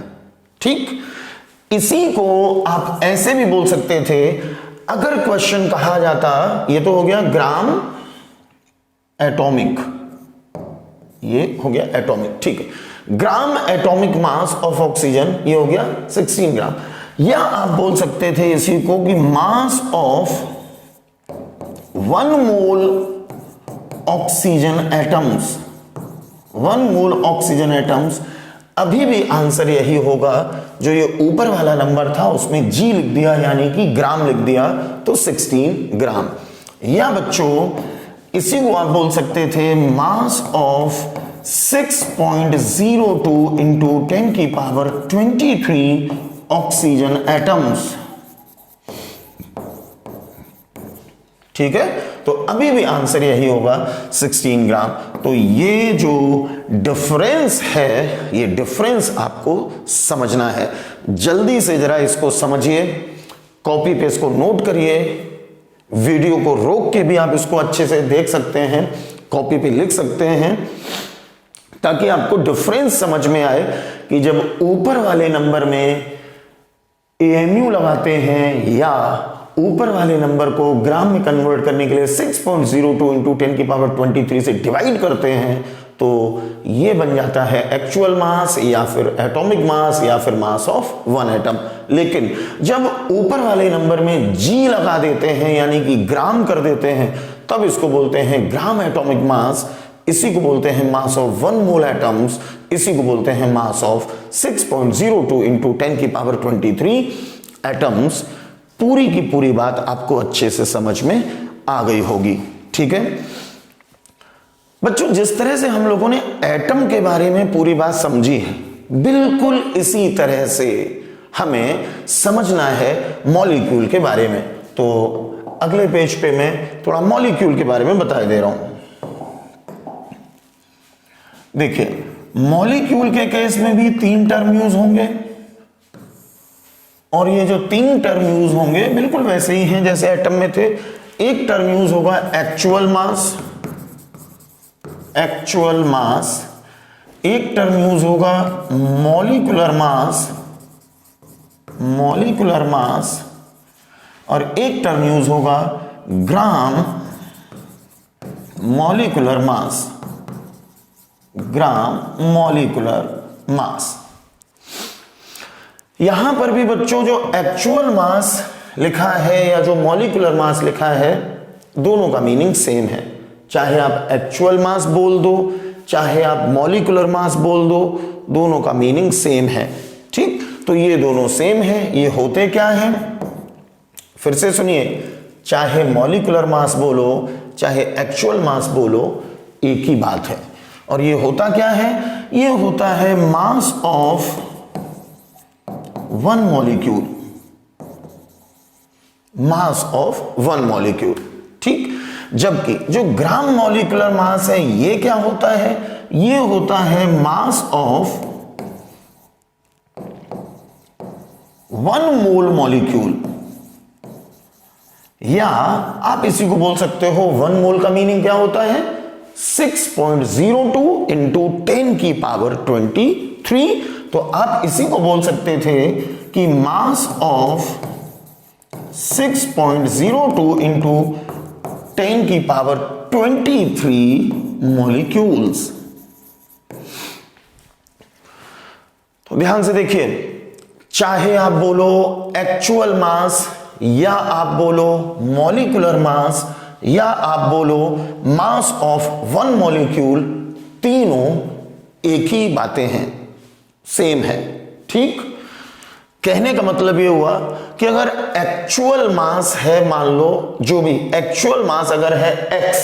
Speaker 1: ठीक, इसी को आप ऐसे भी बोल सकते थे, अगर क्वेश्चन कहा जाता, ये तो हो गया ग्राम एटॉमिक, ये हो गया एटॉमिक, ठीक है, gram atomic mass of oxygen, ये हो गया 16 ग्राम। या आप बोल सकते थे इसी को कि mass of 1 mole oxygen atoms, अभी भी आंसर यही होगा। जो ये ऊपर वाला नंबर था उसमें जी लिख दिया, यानी कि ग्राम लिख दिया, तो 16 ग्राम। या बच्चों इसी को आप बोल सकते थे मास ऑफ 6.02 इंटू 10 की पावर 23 ऑक्सीजन एटम्स। ठीक है, तो अभी भी आंसर यही होगा 16 ग्राम। तो ये जो डिफरेंस है, ये डिफरेंस आपको समझना है। जल्दी से जरा इसको समझिए, कॉपी पे इसको नोट करिए, वीडियो को रोक के भी आप इसको अच्छे से देख सकते हैं, कॉपी पे लिख सकते हैं, ताकि आपको डिफरेंस समझ में आए कि जब ऊपर वाले नंबर में एएमयू लगाते हैं या ऊपर वाले नंबर को ग्राम में कन्वर्ट करने के लिए 6.02 इंटू 10 की पावर 23 से डिवाइड करते हैं, तो ये बन जाता है एक्चुअल मास या फिर एटॉमिक मास या फिर मास ऑफ वन एटम। लेकिन जब ऊपर वाले नंबर में जी लगा देते हैं, यानी कि ग्राम कर देते हैं, तब इसको बोलते हैं ग्राम एटॉमिक मास, इसी को बोलते हैं मास ऑफ 1 मोल एटम्स, इसी को बोलते हैं मास ऑफ 6.02 इंटू 10 की पावर 23 एटम्स। पूरी की पूरी बात आपको अच्छे से समझ में आ गई होगी। ठीक है बच्चों, जिस तरह से हम लोगों ने एटम के बारे में पूरी बात समझी है, बिल्कुल इसी तरह से हमें समझना है मॉलिक्यूल के बारे में। तो अगले पेज पे मैं थोड़ा मॉलिक्यूल के बारे में बता दे रहा हूं। देखिए, मॉलिक्यूल के केस में भी 3 टर्म यूज होंगे, और ये जो 3 टर्म यूज होंगे बिल्कुल वैसे ही हैं जैसे एटम में थे। एक टर्म यूज होगा एक्चुअल मास, एक टर्म यूज होगा मॉलिक्यूलर मास, और एक टर्म यूज होगा ग्राम मॉलिक्यूलर मास। यहां पर भी बच्चों जो एक्चुअल मास लिखा है या जो मॉलिक्यूलर मास लिखा है, दोनों का मीनिंग सेम है। चाहे आप एक्चुअल मास बोल दो, चाहे आप मॉलिक्यूलर मास बोल दो, दोनों का मीनिंग सेम है। ठीक, तो ये दोनों सेम है। ये होते क्या हैं, फिर से सुनिए, चाहे मॉलिक्यूलर मास बोलो चाहे एक्चुअल मास बोलो, एक ही बात है। और ये होता क्या है? ये होता है mass of one molecule, mass of one molecule, ठीक। जबकि जो ग्राम मॉलिक्यूलर मास है ये क्या होता है? ये होता है mass of one mole molecule, या आप इसी को बोल सकते हो, वन मोल का मीनिंग क्या होता है? 6.02 इंटू 10 की पावर 23। तो आप इसी को बोल सकते थे कि मास ऑफ 6.02 इंटू 10 की पावर 23 मॉलिक्यूल्स। तो ध्यान से देखिए, चाहे आप बोलो एक्चुअल मास, या आप बोलो मॉलिक्यूलर मास, या आप बोलो मास ऑफ वन मॉलिक्यूल, तीनों एक ही बातें हैं, सेम है, ठीक। कहने का मतलब ये हुआ कि अगर एक्चुअल मास है, मान लो जो भी एक्चुअल मास अगर है x,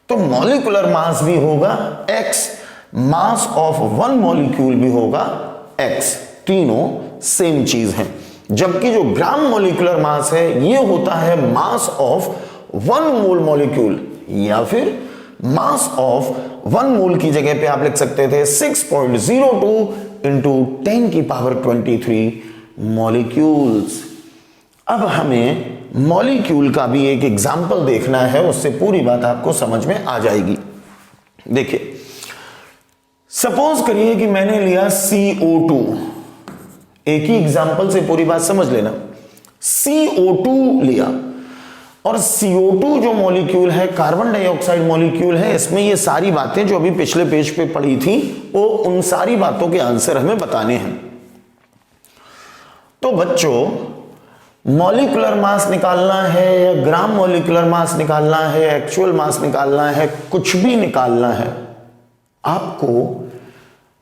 Speaker 1: तो मॉलिक्यूलर मास भी होगा x, mass of one molecule भी होगा x, तीनों सेम चीज है। जबकि जो ग्राम मॉलिक्यूलर मास है ये होता है mass of one mole molecule, या फिर मास ऑफ वन मोल की जगह पे आप लिख सकते थे 6.02 इंटू 10 की पावर 23 मॉलिक्यूल्स। अब हमें मॉलिक्यूल का भी एक एग्जाम्पल देखना है, उससे पूरी बात आपको समझ में आ जाएगी। देखिए, सपोज करिए कि मैंने लिया CO2, एक ही एग्जाम्पल से पूरी बात समझ लेना। CO2 लिया, और CO2 जो मॉलिक्यूल है कार्बन डाइऑक्साइड मॉलिक्यूल है, इसमें ये सारी बातें जो अभी पिछले पेज पे पढ़ी थी वो उन सारी बातों के आंसर हमें बताने हैं। तो बच्चों, मॉलिक्यूलर मास निकालना है या ग्राम मॉलिक्यूलर मास निकालना है, एक्चुअल मास निकालना है, कुछ भी निकालना है, आपको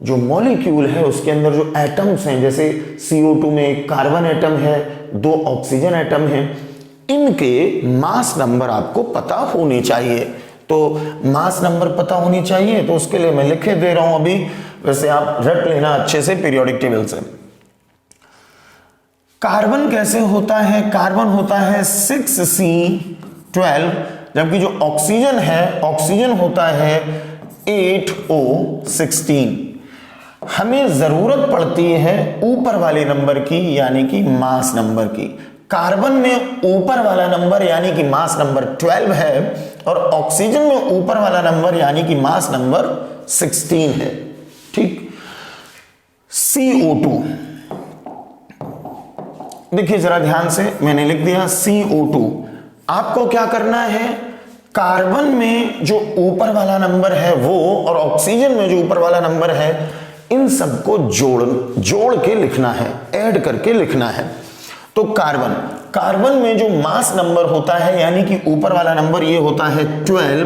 Speaker 1: जो मॉलिक्यूल है उसके अंदर जो एटम्स हैं, जैसे CO2 में एक कार्बन एटम है, 2 ऑक्सीजन एटम है, इनके मास नंबर आपको पता होने चाहिए। तो मास नंबर पता होनी चाहिए, तो उसके लिए मैं लिखे दे रहा हूं अभी, वैसे आप रट लेना अच्छे से पीरियोडिक टेबल से। कार्बन कैसे होता है? कार्बन होता है 6C12, जबकि जो ऑक्सीजन है, ऑक्सीजन होता है 8O16। हमें जरूरत पड़ती है ऊपर वाले नंबर की, यानी कि मास नंबर की। कार्बन में ऊपर वाला नंबर यानी कि मास नंबर 12 है, और ऑक्सीजन में ऊपर वाला नंबर यानी कि मास नंबर 16 है, ठीक। CO2, देखिए जरा ध्यान से, मैंने लिख दिया CO2। आपको क्या करना है? कार्बन में जो ऊपर वाला नंबर है वो, और ऑक्सीजन में जो ऊपर वाला नंबर है, इन सबको जोड़ के लिखना है, ऐड करके लिखना है। तो कार्बन में जो मास नंबर होता है यानी कि ऊपर वाला नंबर ये होता है 12,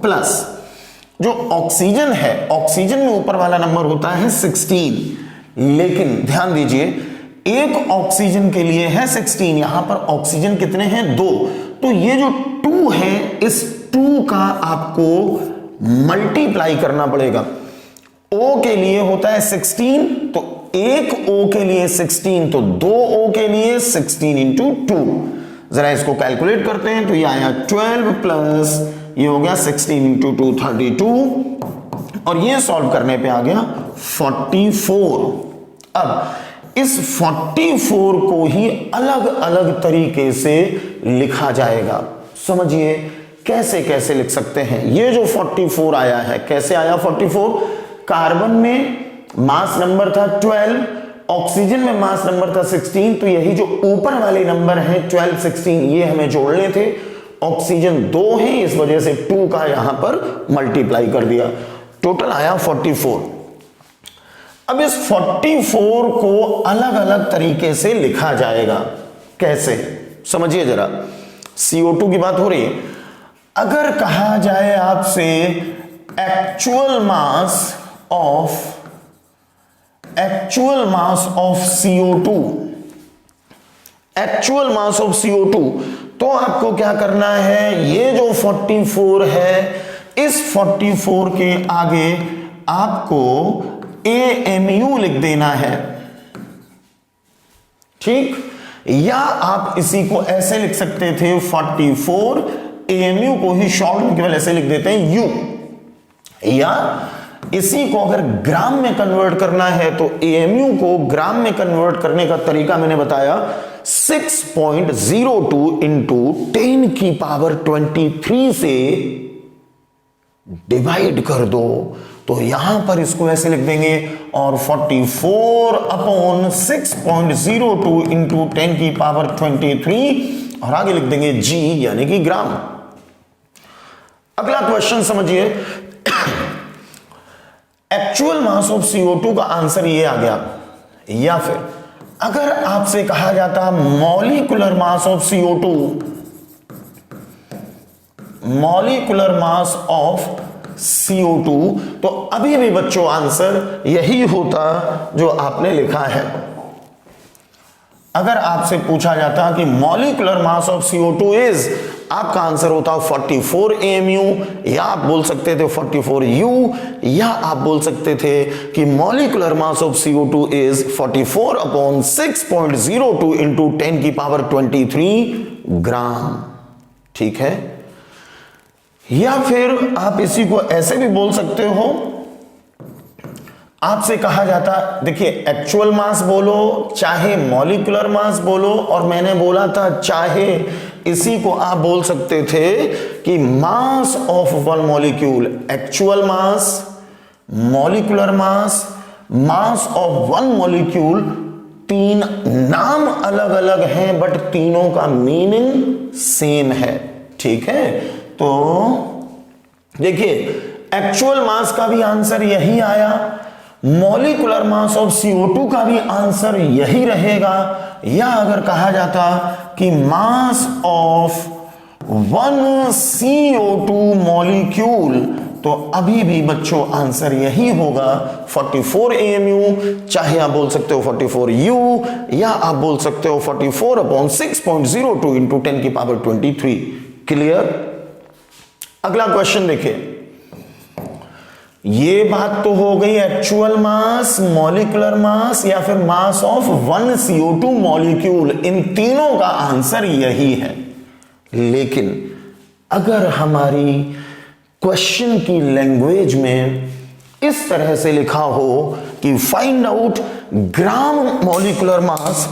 Speaker 1: प्लस जो ऑक्सीजन है, ऑक्सीजन में ऊपर वाला नंबर होता है 16। लेकिन ध्यान दीजिए, एक ऑक्सीजन के लिए है 16, यहां पर ऑक्सीजन कितने हैं? 2। तो ये जो 2 है, इस 2 का आपको मल्टीप्लाई करना पड़ेगा। O के लिए होता है 16, तो एक O के लिए 16, तो 2 O के लिए 16 इंटू 2। जरा इसको कैलकुलेट करते हैं, तो ये आया 12 प्लस ये हो गया 16 इंटू 2 32, और ये सॉल्व करने पे आ गया 44। अब इस 44 को ही अलग अलग तरीके से लिखा जाएगा। समझिए कैसे कैसे लिख सकते हैं। ये जो 44 आया है, कैसे आया 44? कार्बन में मास नंबर था 12, ऑक्सीजन में मास नंबर था 16, तो यही जो ऊपर वाले नंबर है 12, 16, ये हमें जोड़ने थे। ऑक्सीजन 2 है, इस वजह से 2 का यहां पर मल्टीप्लाई कर दिया, टोटल आया 44। अब इस 44 को अलग अलग तरीके से लिखा जाएगा। कैसे? समझिए जरा, CO2 की बात हो रही है। अगर कहा जाए आपसे actual mass of CO2, actual mass of CO2, तो आपको क्या करना है, ये जो 44 है, इस 44 के आगे आपको AMU लिख देना है, ठीक। या आप इसी को ऐसे लिख सकते थे, 44 AMU को ही शॉर्ट में केवल ऐसे लिख देते हैं U, या इसी को अगर ग्राम में कन्वर्ट करना है तो AMU को ग्राम में कन्वर्ट करने का तरीका मैंने बताया, 6.02 इंटू 10 की पावर 23 से डिवाइड कर दो, तो यहां पर इसको ऐसे लिख देंगे, और 44 अपॉन 6.02 इंटू 10 की पावर 23, और आगे लिख देंगे G यानी कि ग्राम। अगला क्वेश्चन समझिए, एक्चुअल मास ऑफ CO2 का आंसर ये आ गया। या फिर अगर आपसे कहा जाता molecular mass of CO2, molecular mass of CO2, तो अभी भी बच्चों आंसर यही होता जो आपने लिखा है। अगर आपसे पूछा जाता कि molecular mass of CO2 is, आपका आंसर होता 44 AMU, या आप बोल सकते थे 44 U, या आप बोल सकते थे कि molecular mass of CO2 is 44 upon 6.02 into 10 की पावर 23 ग्राम, ठीक है। या फिर आप इसी को ऐसे भी बोल सकते हो, आपसे कहा जाता, देखिए एक्चुअल मास बोलो चाहे मॉलिक्यूलर मास बोलो, और मैंने बोला था चाहे इसी को आप बोल सकते थे कि मास of one molecule, actual mass, molecular mass, mass of one molecule, तीन नाम अलग अलग हैं बट तीनों का मीनिंग सेम है, ठीक है। तो देखिए एक्चुअल मास का भी आंसर यही आया, मॉलिक्यूलर मास ऑफ CO2 का भी आंसर यही रहेगा, या अगर कहा जाता कि मास ऑफ वन CO2 मॉलिक्यूल, तो अभी भी बच्चों आंसर यही होगा 44 AMU, चाहे आप बोल सकते हो 44 U, या आप बोल सकते हो 44 अपॉन 6.02 इंटू 10 की पावर 23। क्लियर। अगला क्वेश्चन देखिए, ये बात तो हो गई एक्चुअल मास, मॉलिक्यूलर मास, या फिर mass of one CO2 molecule, इन तीनों का आंसर यही है। लेकिन अगर हमारी क्वेश्चन की लैंग्वेज में इस तरह से लिखा हो कि find out gram molecular mass,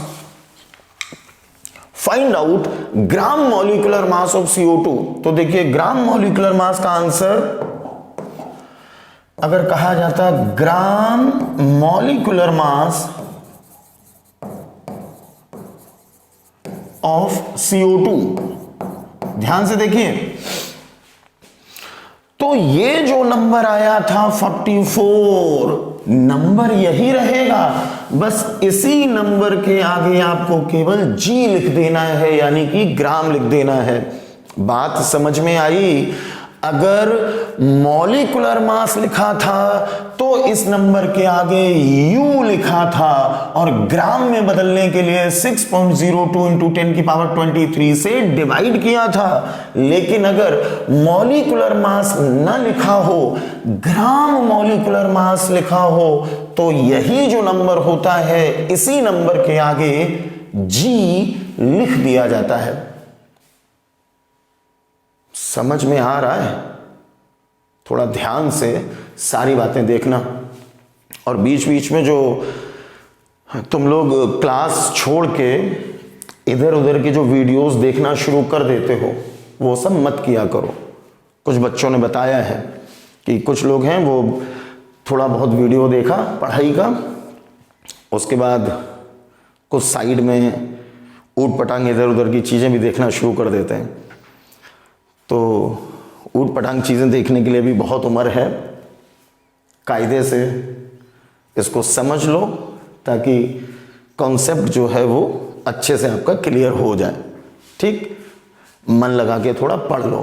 Speaker 1: find out gram molecular mass of CO2, तो देखिए ग्राम मॉलिक्यूलर मास का आंसर अगर कहा जाता gram molecular mass of CO2, ध्यान से देखिए, तो ये जो नंबर आया था 44, नंबर यही रहेगा, बस इसी नंबर के आगे आपको केवल G लिख देना है, यानी कि ग्राम लिख देना है। बात समझ में आई। अगर मॉलिक्यूलर मास लिखा था तो इस नंबर के आगे U लिखा था, और ग्राम में बदलने के लिए 6.02 इंटू 10 की पावर 23 से डिवाइड किया था। लेकिन अगर मॉलिक्यूलर मास न लिखा हो, ग्राम मॉलिक्यूलर मास लिखा हो, तो यही जो नंबर होता है इसी नंबर के आगे G लिख दिया जाता है। समझ में आ रहा है? थोड़ा ध्यान से सारी बातें देखना, और बीच बीच में जो तुम लोग क्लास छोड़ के इधर उधर की जो वीडियोस देखना शुरू कर देते हो वो सब मत किया करो। कुछ बच्चों ने बताया है कि कुछ लोग हैं वो थोड़ा बहुत वीडियो देखा पढ़ाई का, उसके बाद कुछ साइड में ऊट पटांग इधर उधर की चीज़ें भी देखना शुरू कर देते हैं। तो ऊट पटांग चीज़ें देखने के लिए भी बहुत उम्र है, कायदे से इसको समझ लो ताकि कॉन्सेप्ट जो है वो अच्छे से आपका क्लियर हो जाए। ठीक, मन लगा के थोड़ा पढ़ लो,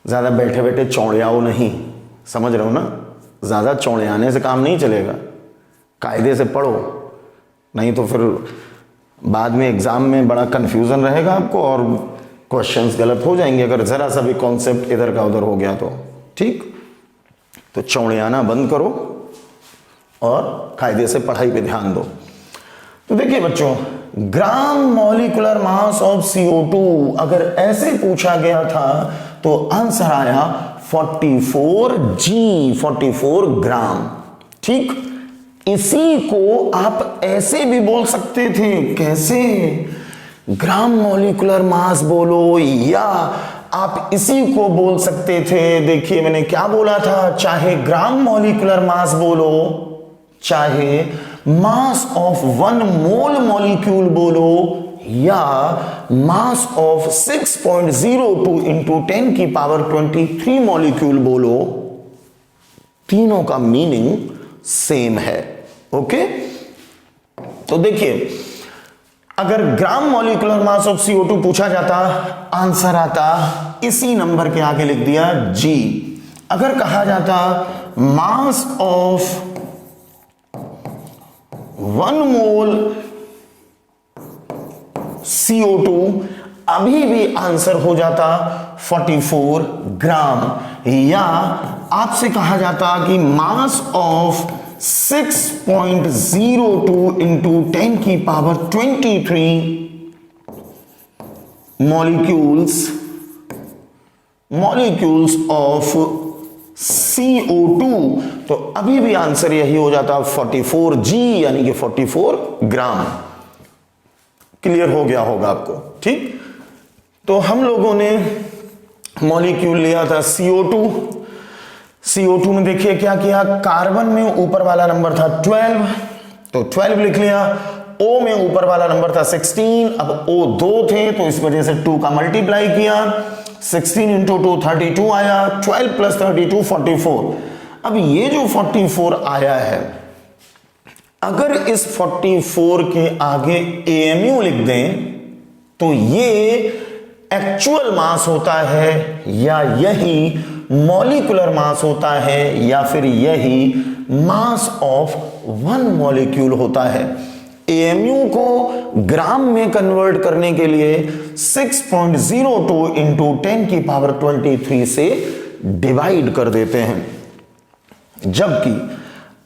Speaker 1: ज़्यादा बैठे बैठे चौड़ियाओ नहीं, समझ रहे हो ना? ज़्यादा चौड़ियाने से काम नहीं चलेगा, कायदे से पढ़ो, नहीं तो फिर बाद में एग्जाम में बड़ा कंफ्यूजन रहेगा आपको और क्वेश्चंस गलत हो जाएंगे अगर जरा सा भी कॉन्सेप्ट इधर का उधर हो गया तो। ठीक, तो चौड़ियाना बंद करो और कायदे से पढ़ाई पे ध्यान दो। तो देखिए बच्चों, gram molecular mass of CO2 अगर ऐसे पूछा गया था तो आंसर आया 44 G, 44 ग्राम। ठीक, इसी को आप ऐसे भी बोल सकते थे, कैसे? ग्राम मॉलिक्यूलर मास बोलो, या आप इसी को बोल सकते थे, देखिए मैंने क्या बोला था, चाहे ग्राम मॉलिक्यूलर मास बोलो, चाहे मास ऑफ 1 मोल मॉलिक्यूल बोलो, या मास ऑफ 6.02 इंटू 10 की पावर 23 मॉलिक्यूल बोलो, तीनों का मीनिंग सेम है। ओके, तो देखिए अगर gram molecular mass of CO2 पूछा जाता, आंसर आता इसी नंबर के आगे लिख दिया G। अगर कहा जाता मास ऑफ 1 मोल CO2, अभी भी आंसर हो जाता 44 ग्राम। या आपसे कहा जाता कि मास ऑफ 6.02 इंटू 10 की पावर 23 मॉलिक्यूल्स ऑफ CO2, तो अभी भी आंसर यही हो जाता 44 G, यानी कि 44 ग्राम। क्लियर हो गया होगा आपको। ठीक, तो हम लोगों ने मॉलिक्यूल लिया था CO2 में देखिए क्या किया, कार्बन में ऊपर वाला नंबर था 12, तो 12 लिख लिया। O में ऊपर वाला नंबर था 16, अब O 2 थे तो इस वजह से 2 का मल्टीप्लाई किया, 16 इंटू 2 32 आया, 12 प्लस 32 44। अब ये जो 44 आया है, अगर इस 44 के आगे AMU लिख दें तो ये एक्चुअल मास होता है, या यही मॉलिक्यूलर मास होता है, या फिर यही मास ऑफ 1 मॉलिक्यूल होता है। AMU को ग्राम में कन्वर्ट करने के लिए 6.02 इंटू 10 की पावर 23 से डिवाइड कर देते हैं। जबकि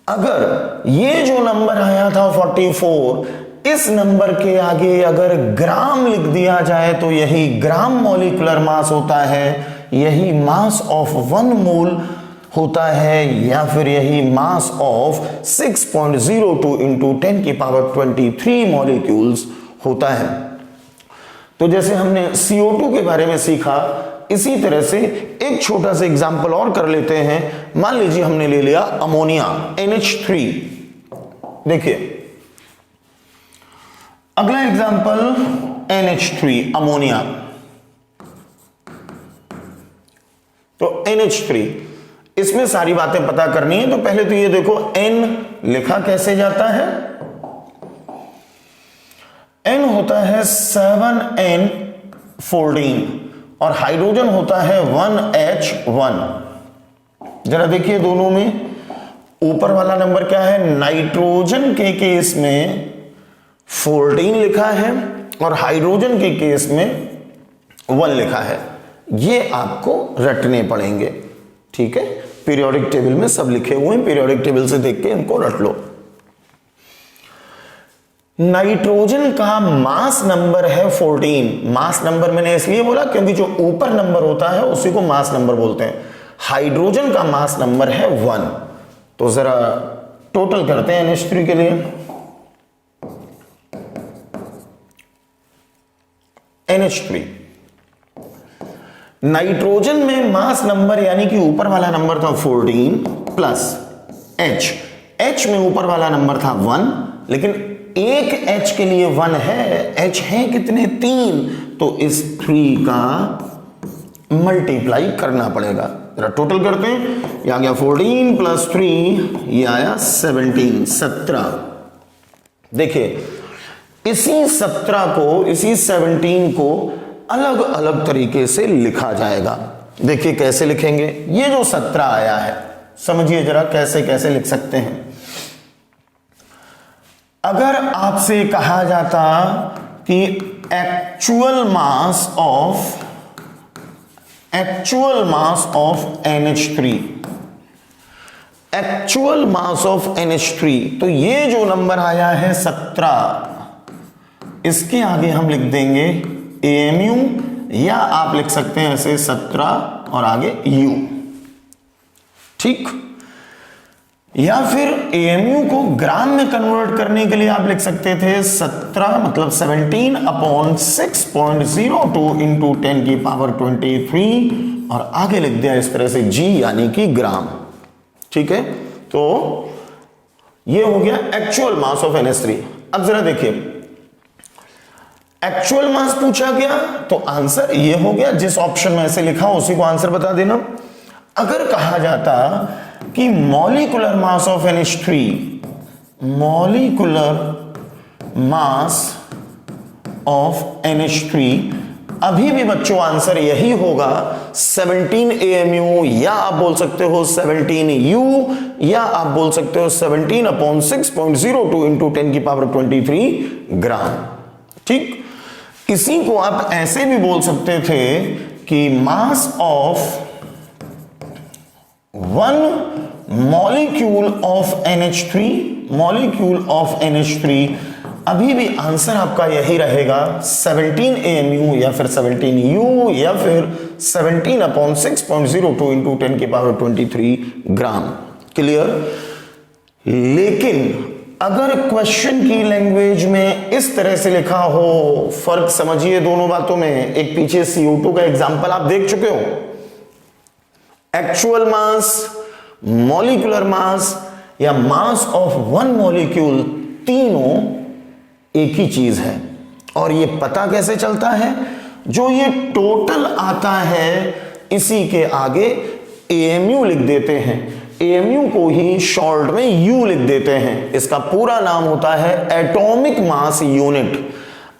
Speaker 1: अगर ये जो नंबर आया था 44, इस नंबर के आगे अगर ग्राम लिख दिया जाए तो यही ग्राम मॉलिक्यूलर मास होता है, यही मास ऑफ 1 मोल होता है, या फिर यही मास ऑफ 6.02 इंटू 10 की पावर 23 मॉलिक्यूल्स होता है। तो जैसे हमने CO2 के बारे में सीखा, इसी तरह से एक छोटा सा एग्जांपल और कर लेते हैं। मान लीजिए हमने ले लिया अमोनिया NH3। देखिए अगला एग्जांपल NH3 अमोनिया। तो NH3, इसमें सारी बातें पता करनी है। तो पहले तो ये देखो N लिखा कैसे जाता है, N होता है 7N14 और हाइड्रोजन होता है 1H1। जरा देखिए दोनों में ऊपर वाला नंबर क्या है, नाइट्रोजन के केस में 14 लिखा है और हाइड्रोजन के केस में 1 लिखा है। ये आपको रटने पड़ेंगे, ठीक है। पीरियोडिक टेबल में सब लिखे हुए हैं, पीरियोडिक टेबल से देख के इनको रट लो। नाइट्रोजन का मास नंबर है 14। मास नंबर मैंने इसलिए बोला क्योंकि जो ऊपर नंबर होता है उसी को मास नंबर बोलते हैं। हाइड्रोजन का मास नंबर है 1। तो जरा टोटल करते हैं NH3 के लिए। NH3 नाइट्रोजन में मास नंबर यानी कि ऊपर वाला नंबर था 14 प्लस H में ऊपर वाला नंबर था 1, लेकिन एक H के लिए 1 है, H है कितने 3, तो इस 3 का मल्टीप्लाई करना पड़ेगा। जरा टोटल करते हैं, ये आ गया 14 प्लस 3, ये आया 17। देखिए इसी 17 को अलग अलग तरीके से लिखा जाएगा। देखिए कैसे लिखेंगे, ये जो 17 आया है समझिए जरा कैसे कैसे लिख सकते हैं। अगर आपसे कहा जाता कि actual mass of NH3, actual mass of NH3, तो ये जो नंबर आया है 17, इसके आगे हम लिख देंगे AMU, या आप लिख सकते हैं ऐसे 17 और आगे U, ठीक। या फिर AMU को ग्राम में कन्वर्ट करने के लिए आप लिख सकते थे 17 मतलब 17/6.02 इंटू 10 की पावर 23, और आगे लिख दिया इस तरह से G यानी कि ग्राम, ठीक है। तो ये हो गया एक्चुअल मास ऑफ NH3। अब जरा देखिए, एक्चुअल मास पूछा गया तो आंसर ये हो गया, जिस ऑप्शन में ऐसे लिखा हो उसी को आंसर बता देना। अगर कहा जाता कि molecular mass of NH3, molecular mass of NH3, अभी भी बच्चों आंसर यही होगा 17 AMU, या आप बोल सकते हो 17 U, या आप बोल सकते हो 17/6.02 इंटू 10 की पावर 23 ग्राम, ठीक। इसी को आप ऐसे भी बोल सकते थे कि मास of one molecule of NH3, molecule of NH3, अभी भी आंसर आपका यही रहेगा 17 AMU, या फिर 17 U, या फिर 17/6.02 इंटू 10 की पावर 23 ग्राम। क्लियर। लेकिन अगर क्वेश्चन की लैंग्वेज में इस तरह से लिखा हो, फर्क समझिए दोनों बातों में। एक पीछे CO2 का एग्जांपल आप देख चुके हो, एक्चुअल मास, मॉलिक्यूलर मास या मास ऑफ वन मॉलिक्यूल, तीनों एक ही चीज है। और ये पता कैसे चलता है, जो ये टोटल आता है इसी के आगे AMU लिख देते हैं, AMU को ही शॉर्ट में U लिख देते हैं। इसका पूरा नाम होता है एटॉमिक मास यूनिट।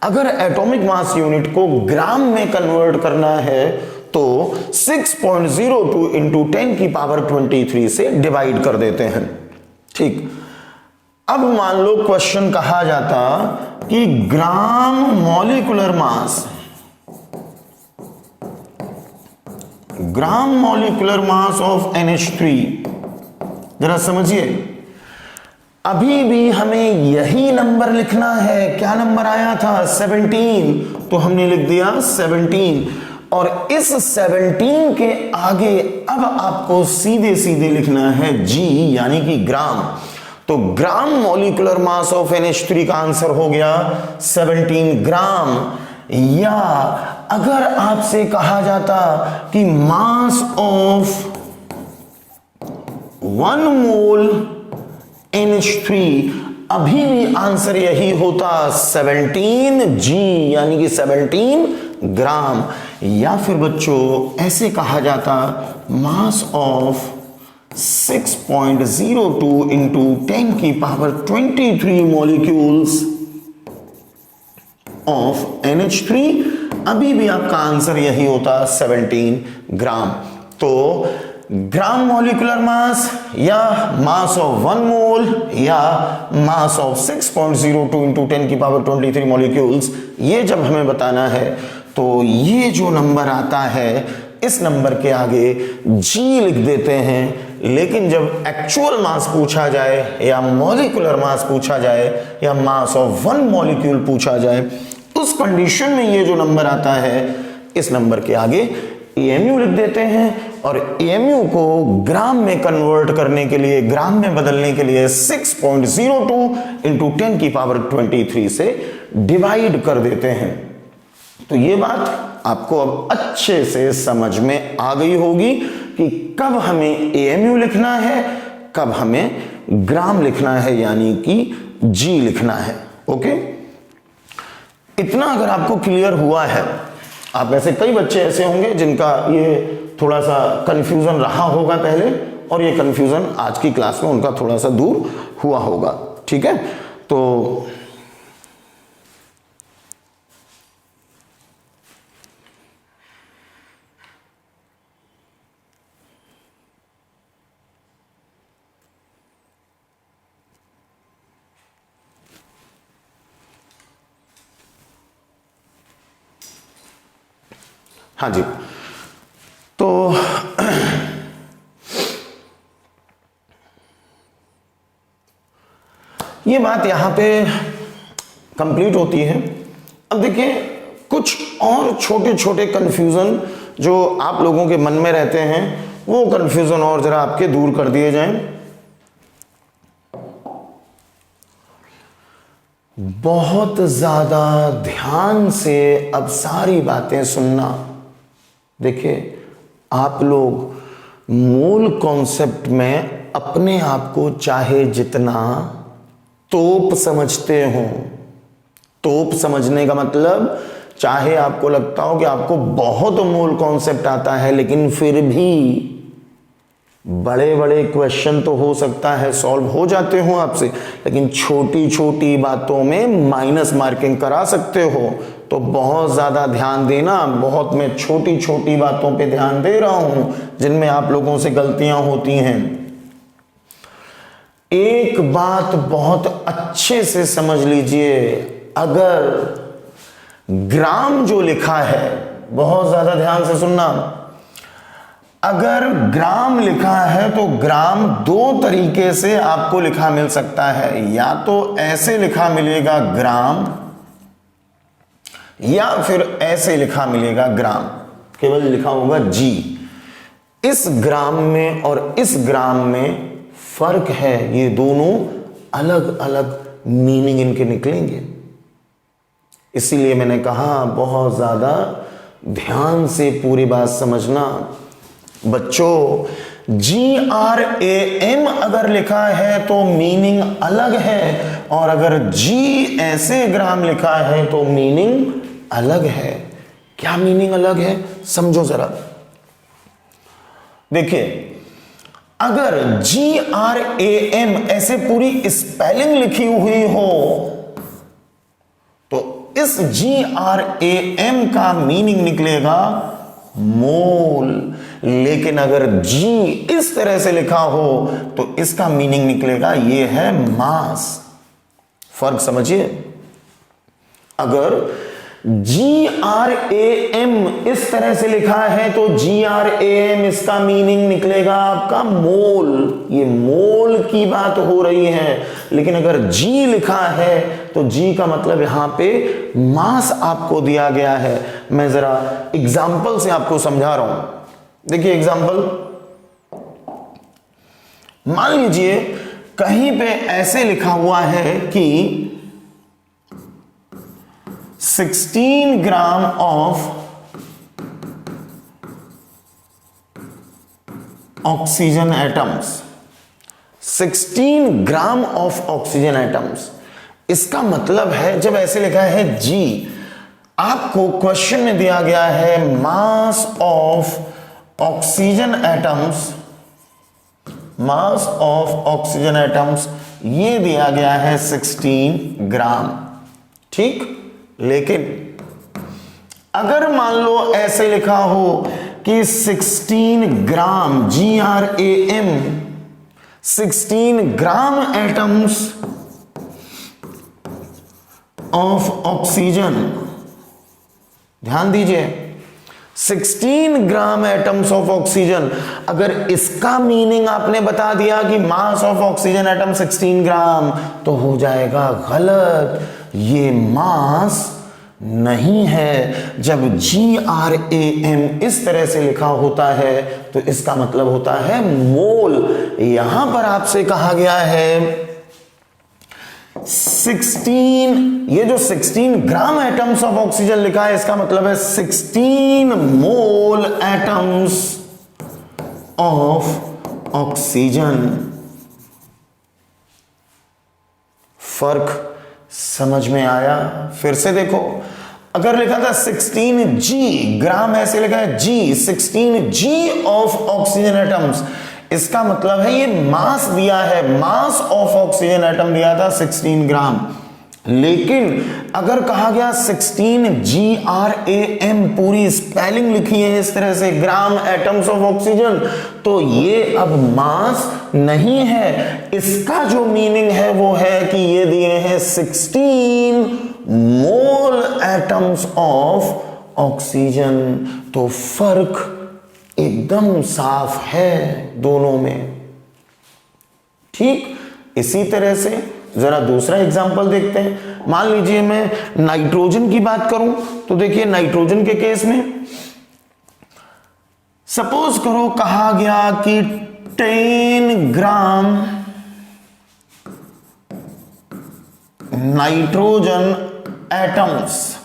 Speaker 1: अगर एटॉमिक मास यूनिट को ग्राम में कन्वर्ट करना है तो 6.02 इंटू 10 की पावर 23 से डिवाइड कर देते हैं, ठीक। अब मान लो क्वेश्चन कहा जाता कि gram molecular mass, gram molecular mass of NH3, जरा समझिए, अभी भी हमें यही नंबर लिखना है। क्या नंबर आया था 17, तो हमने लिख दिया 17, और इस 17 के आगे अब आपको सीधे सीधे लिखना है G यानी कि ग्राम। तो gram molecular mass of NH3 का आंसर हो गया 17 ग्राम। या अगर आपसे कहा जाता कि मास ऑफ 1 मोल NH3, अभी भी आंसर यही होता 17 G यानी कि 17 ग्राम। या फिर बच्चों ऐसे कहा जाता मास ऑफ 6.02 इंटू 10 की पावर 23 मॉलिक्यूल्स ऑफ NH3, अभी भी आपका आंसर यही होता 17 ग्राम। तो ग्राम मॉलिक्यूलर मास या मास ऑफ 1 मोल या मास ऑफ 6.02 इंटू 10 की पावर 23 मॉलिक्यूल्स, ये जब हमें बताना है तो ये जो नंबर आता है इस नंबर के आगे G लिख देते हैं। लेकिन जब एक्चुअल मास पूछा जाए या मॉलिक्यूलर मास पूछा जाए या मास ऑफ 1 मॉलिक्यूल पूछा जाए, उस कंडीशन में ये जो नंबर आता है इस नंबर के आगे AMU लिख देते हैं। और AMU को ग्राम में कन्वर्ट करने के लिए, ग्राम में बदलने के लिए 6.02 इंटू 10 की पावर 23 से डिवाइड कर देते हैं। तो ये बात आपको अब अच्छे से समझ में आ गई होगी कि कब हमें AMU लिखना है, कब हमें ग्राम लिखना है यानी कि G लिखना है। ओके, इतना अगर आपको क्लियर हुआ है, आप ऐसे कई बच्चे ऐसे होंगे जिनका ये थोड़ा सा कंफ्यूजन रहा होगा पहले, और ये कंफ्यूजन आज की क्लास में उनका थोड़ा सा दूर हुआ होगा। ठीक है, तो हाँ जी, तो ये बात यहां पे कंप्लीट होती है। अब देखिए कुछ और छोटे छोटे कंफ्यूजन जो आप लोगों के मन में रहते हैं, वो कंफ्यूजन और जरा आपके दूर कर दिए जाएं। बहुत ज्यादा ध्यान से अब सारी बातें सुनना। देखिए आप लोग मूल कॉन्सेप्ट में अपने आप को चाहे जितना तोप समझते हो, तोप समझने का मतलब चाहे आपको लगता हो कि आपको बहुत मूल कॉन्सेप्ट आता है, लेकिन फिर भी बड़े बड़े क्वेश्चन तो हो सकता है सॉल्व हो जाते हो आपसे, लेकिन छोटी छोटी बातों में माइनस मार्किंग करा सकते हो। तो बहुत ज्यादा ध्यान देना। बहुत मैं छोटी छोटी बातों पे ध्यान दे रहा हूं जिनमें आप लोगों से गलतियां होती हैं। एक बात बहुत अच्छे से समझ लीजिए, अगर ग्राम जो लिखा है, बहुत ज्यादा ध्यान से सुनना, अगर ग्राम लिखा है तो ग्राम दो तरीके से आपको लिखा मिल सकता है। या तो ऐसे लिखा मिलेगा ग्राम, या फिर ऐसे लिखा मिलेगा ग्राम, केवल लिखा होगा जी। इस ग्राम में और इस ग्राम में फर्क है, ये दोनों अलग अलग मीनिंग इनके निकलेंगे। इसीलिए मैंने कहा बहुत ज्यादा ध्यान से पूरी बात समझना। बच्चों GRAM अगर लिखा है तो मीनिंग अलग है, और अगर जी ऐसे ग्राम लिखा है तो मीनिंग अलग है। क्या मीनिंग अलग है समझो जरा। देखिए अगर GRAM ऐसे पूरी स्पेलिंग लिखी हुई हो तो इस GRAM का मीनिंग निकलेगा मोल। लेकिन अगर जी इस तरह से लिखा हो तो इसका मीनिंग निकलेगा ये है मास। फर्क समझिए। अगर GRAM इस तरह से लिखा है तो GRAM इसका मीनिंग निकलेगा आपका मोल। ये मोल की बात हो रही है। लेकिन अगर जी लिखा है तो जी का मतलब यहां पे मास आपको दिया गया है। मैं जरा एग्जांपल से आपको समझा रहा हूं। देखिए एग्जांपल, मान लीजिए कहीं पे ऐसे लिखा हुआ है कि 16 gram of oxygen atoms, 16 gram of oxygen atoms. इसका मतलब है जब ऐसे लिखा है जी, आपको क्वेश्चन में दिया गया है mass of oxygen atoms, mass of oxygen atoms ये दिया गया है 16 ग्राम। ठीक, लेकिन अगर मान लो ऐसे लिखा हो कि 16 ग्राम GRAM, 16 gram atoms of oxygen, ध्यान दीजिए 16 ग्राम एटम्स ऑफ ऑक्सीजन। अगर इसका मीनिंग आपने बता दिया कि मास ऑफ ऑक्सीजन एटम 16 ग्राम तो हो जाएगा गलत। ये मास नहीं है। जब GRAM इस तरह से लिखा होता है तो इसका मतलब होता है मोल। यहां पर आपसे कहा गया है 16, ये जो 16 ग्राम एटम्स ऑफ ऑक्सीजन लिखा है इसका मतलब है 16 मोल एटम्स ऑफ ऑक्सीजन। फर्क समझ में आया? फिर से देखो, अगर लिखा था 16G ग्राम, ऐसे लिखा है G, 16G of oxygen atoms, इसका मतलब है ये मास दिया है, मास ऑफ ऑक्सीजन एटम दिया था 16 ग्राम। लेकिन अगर कहा गया 16 GRAM, पूरी स्पेलिंग लिखी है इस तरह से ग्राम एटम्स ऑफ ऑक्सीजन, तो ये अब मास नहीं है। इसका जो मीनिंग है वो है कि ये दिए हैं 16 मोल एटम्स ऑफ ऑक्सीजन। तो फर्क एकदम साफ है दोनों में। ठीक इसी तरह से जरा दूसरा एग्जांपल देखते हैं। मान लीजिए मैं नाइट्रोजन की बात करूं तो देखिए नाइट्रोजन के केस में सपोज करो कहा गया कि 10 ग्राम नाइट्रोजन एटम्स,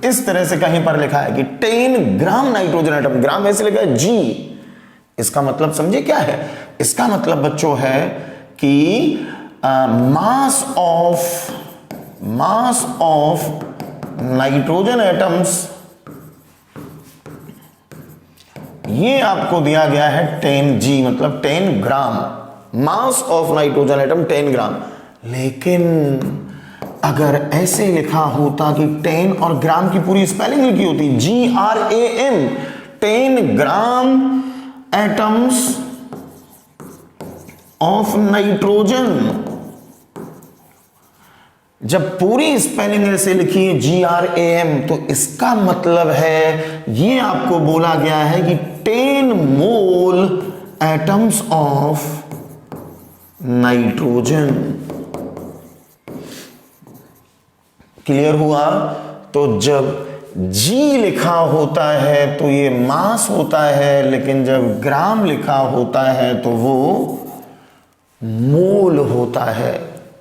Speaker 1: इस तरह से कहीं पर लिखा है कि 10 ग्राम नाइट्रोजन एटम, ग्राम ऐसे लिखा है जी। इसका मतलब समझे क्या है? इसका मतलब बच्चों है कि मास ऑफ नाइट्रोजन एटम्स ये आपको दिया गया है 10G, मतलब 10 ग्राम। मास ऑफ नाइट्रोजन एटम 10 ग्राम। लेकिन अगर ऐसे लिखा होता कि 10 और ग्राम की पूरी स्पेलिंग लिखी होती GRAM, 10 gram atoms of nitrogen, जब पूरी स्पेलिंग ऐसे लिखी है GRAM, तो इसका मतलब है ये आपको बोला गया है कि 10 मोल एटम्स ऑफ नाइट्रोजन। क्लियर हुआ? तो जब G लिखा होता है तो ये मास होता है, लेकिन जब ग्राम लिखा होता है तो वो मोल होता है।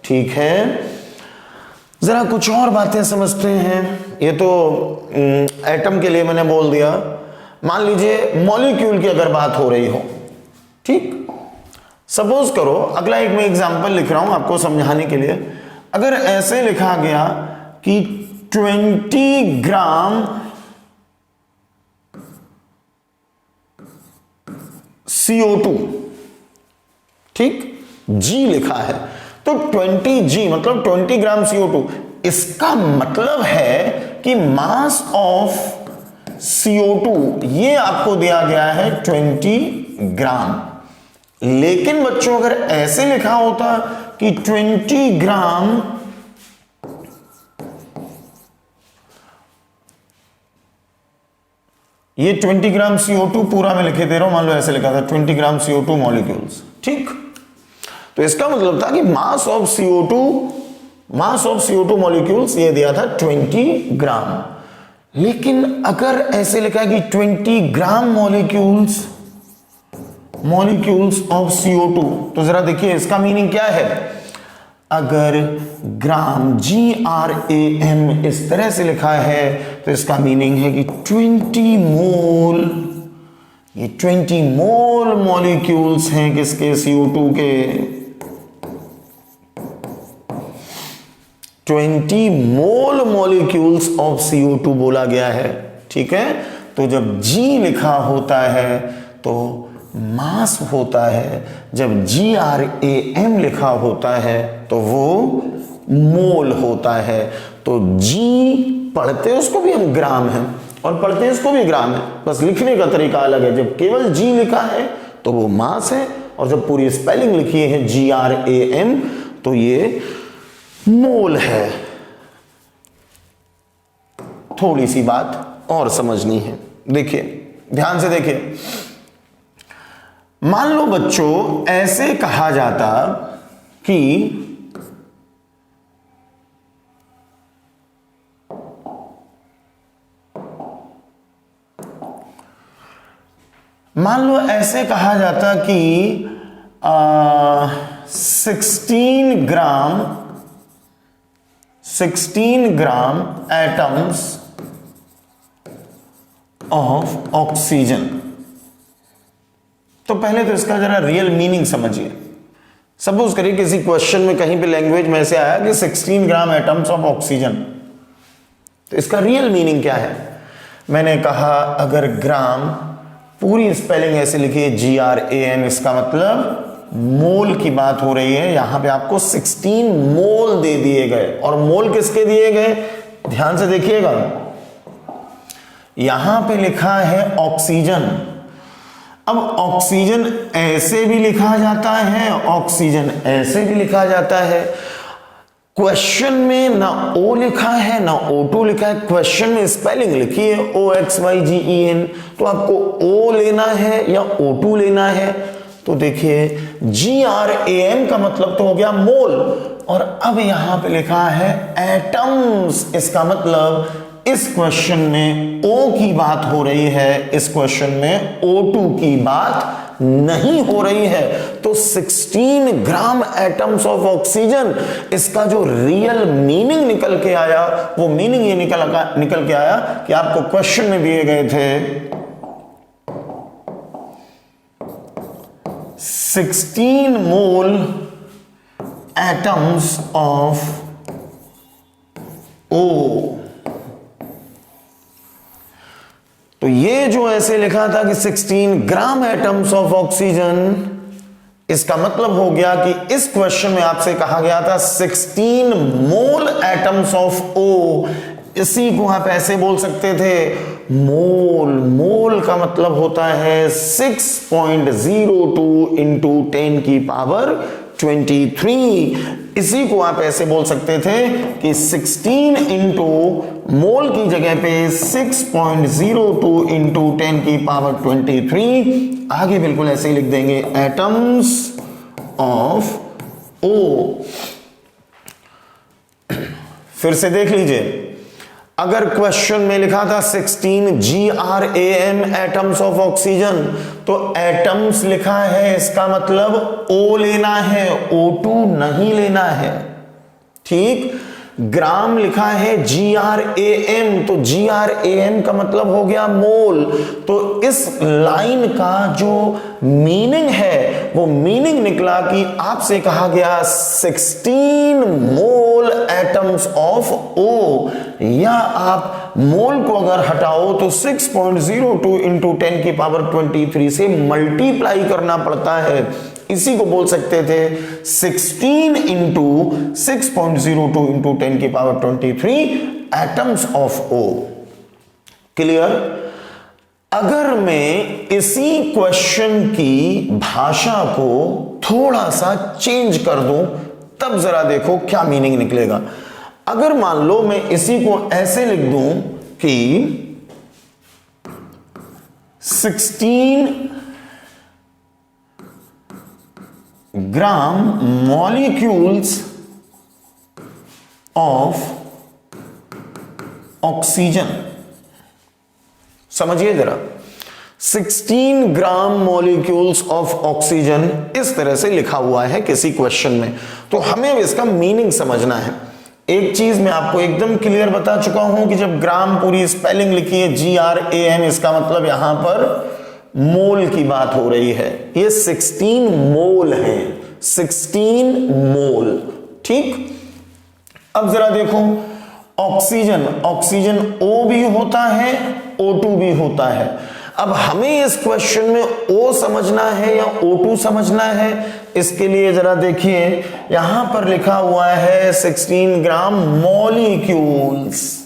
Speaker 1: ठीक है, जरा कुछ और बातें समझते हैं। ये तो एटम के लिए मैंने बोल दिया। मान लीजिए मॉलिक्यूल की अगर बात हो रही हो, ठीक, सपोज करो अगला एक मैं एग्जांपल लिख रहा हूं आपको समझाने के लिए। अगर ऐसे लिखा गया कि 20 ग्राम CO2, ठीक, G लिखा है, तो 20G मतलब 20 ग्राम CO2। इसका मतलब है कि मास ऑफ CO2 ये आपको दिया गया है 20 ग्राम। लेकिन बच्चों अगर ऐसे लिखा होता कि 20 ग्राम ये 20 ग्राम CO2 पूरा मैं लिखे दे रहा हूं, मान लो ऐसे लिखा था 20 ग्राम CO2 मॉलिक्यूल्स, ठीक। तो इसका मतलब था कि मास ऑफ CO2 मॉलिक्यूल्स ये दिया था 20 ग्राम। लेकिन अगर ऐसे लिखा है कि 20 ग्राम मॉलिक्यूल्स ऑफ CO2, तो जरा देखिए इसका मीनिंग क्या है। अगर ग्राम GRAM इस तरह से लिखा है तो इसका मीनिंग है कि 20 मोल, ये 20 मोल मॉलिक्यूल्स हैं किसके, CO2 के। 20 मोल मॉलिक्यूल्स ऑफ CO2 बोला गया है, ठीक है। तो जब G लिखा होता है तो मास होता है, जब GRAM लिखा होता है तो वो मोल होता है। तो G पढ़ते उसको भी हम ग्राम है और पढ़ते इसको भी ग्राम है, बस लिखने का तरीका अलग है। जब केवल G लिखा है तो वो मास है, और जब पूरी स्पेलिंग लिखी है GRAM तो ये मोल है। थोड़ी सी बात और समझनी है, देखिए ध्यान से देखिए। मान लो बच्चों ऐसे कहा जाता कि मान लो ऐसे कहा जाता कि 16 ग्राम एटम्स ऑफ ऑक्सीजन। तो पहले तो इसका जरा रियल मीनिंग समझिए। सपोज करिए किसी क्वेश्चन में कहीं पे लैंग्वेज में से आया कि 16 ग्राम एटम्स ऑफ ऑक्सीजन, तो इसका रियल मीनिंग क्या है। मैंने कहा अगर ग्राम पूरी स्पेलिंग ऐसे लिखिए GRAM, इसका मतलब मोल की बात हो रही है। यहां पे आपको 16 मोल दे दिए गए, और मोल किसके दिए गए, ध्यान से देखिएगा। यहां पे लिखा है ऑक्सीजन। अब ऑक्सीजन ऐसे भी लिखा जाता है, ऑक्सीजन ऐसे भी लिखा जाता है। क्वेश्चन में ना O लिखा है ना O2 लिखा है, क्वेश्चन में स्पेलिंग लिखी है OXYGEN, तो आपको O लेना है या O2 लेना है। तो देखिए GRAM का मतलब तो हो गया मोल, और अब यहां पे लिखा है एटम्स, इसका मतलब इस क्वेश्चन में O की बात हो रही है, इस क्वेश्चन में O2 की बात नहीं हो रही है। तो 16 ग्राम एटम्स ऑफ ऑक्सीजन, इसका जो रियल मीनिंग निकल के आया, वो मीनिंग ये निकल के आया कि आपको क्वेश्चन में दिए गए थे 16 मोल एटम्स ऑफ O। तो ये जो ऐसे लिखा था कि 16 ग्राम एटम्स ऑफ ऑक्सीजन, इसका मतलब हो गया कि इस क्वेश्चन में आपसे कहा गया था 16 मोल एटम्स ऑफ O। इसी को आप ऐसे बोल सकते थे मोल, मोल का मतलब होता है 6.02 इंटू 10 की पावर 23। इसी को आप ऐसे बोल सकते थे कि 16 इंटू मोल की जगह पे 6.02 इंटू 10 की पावर 23, आगे बिल्कुल ऐसे ही लिख देंगे एटम्स ऑफ O। फिर से देख लीजिए, अगर क्वेश्चन में लिखा था 16 GRAM एटम्स ऑफ ऑक्सीजन, तो एटम्स लिखा है, इसका मतलब O लेना है, O2 नहीं लेना है। ठीक, ग्राम लिखा है GRAM, तो GRAM का मतलब हो गया मोल। तो इस लाइन का जो मीनिंग है वो मीनिंग निकला कि आपसे कहा गया 16 मोल एटम्स ऑफ O, या आप मोल को अगर हटाओ तो 6.02 इंटू 10 की पावर 23 से मल्टीप्लाई करना पड़ता है। इसी को बोल सकते थे 16 इंटू 6.02 इंटू 10 की power 23 atoms of O। Clear? अगर मैं इसी क्वेश्चन की भाषा को थोड़ा सा चेंज कर दूं, तब जरा देखो क्या मीनिंग निकलेगा। अगर मान लो मैं इसी को ऐसे लिख दूं कि 16 ग्राम मॉलिक्यूल्स ऑफ ऑक्सीजन, समझिए जरा, 16 ग्राम मॉलिक्यूल्स ऑफ ऑक्सीजन इस तरह से लिखा हुआ है किसी क्वेश्चन में। तो हमें इसका मीनिंग समझना है। एक चीज मैं आपको एकदम क्लियर बता चुका हूं कि जब ग्राम पूरी स्पेलिंग लिखी है GRAM, इसका मतलब यहां पर मोल की बात हो रही है। ये 16 मोल है, 16 मोल। ठीक, अब जरा देखो, ऑक्सीजन, ऑक्सीजन O भी होता है, O2 भी होता है। अब हमें इस क्वेश्चन में O समझना है या O2 समझना है, इसके लिए जरा देखिए, यहां पर लिखा हुआ है 16 ग्राम मॉलिक्यूल्स।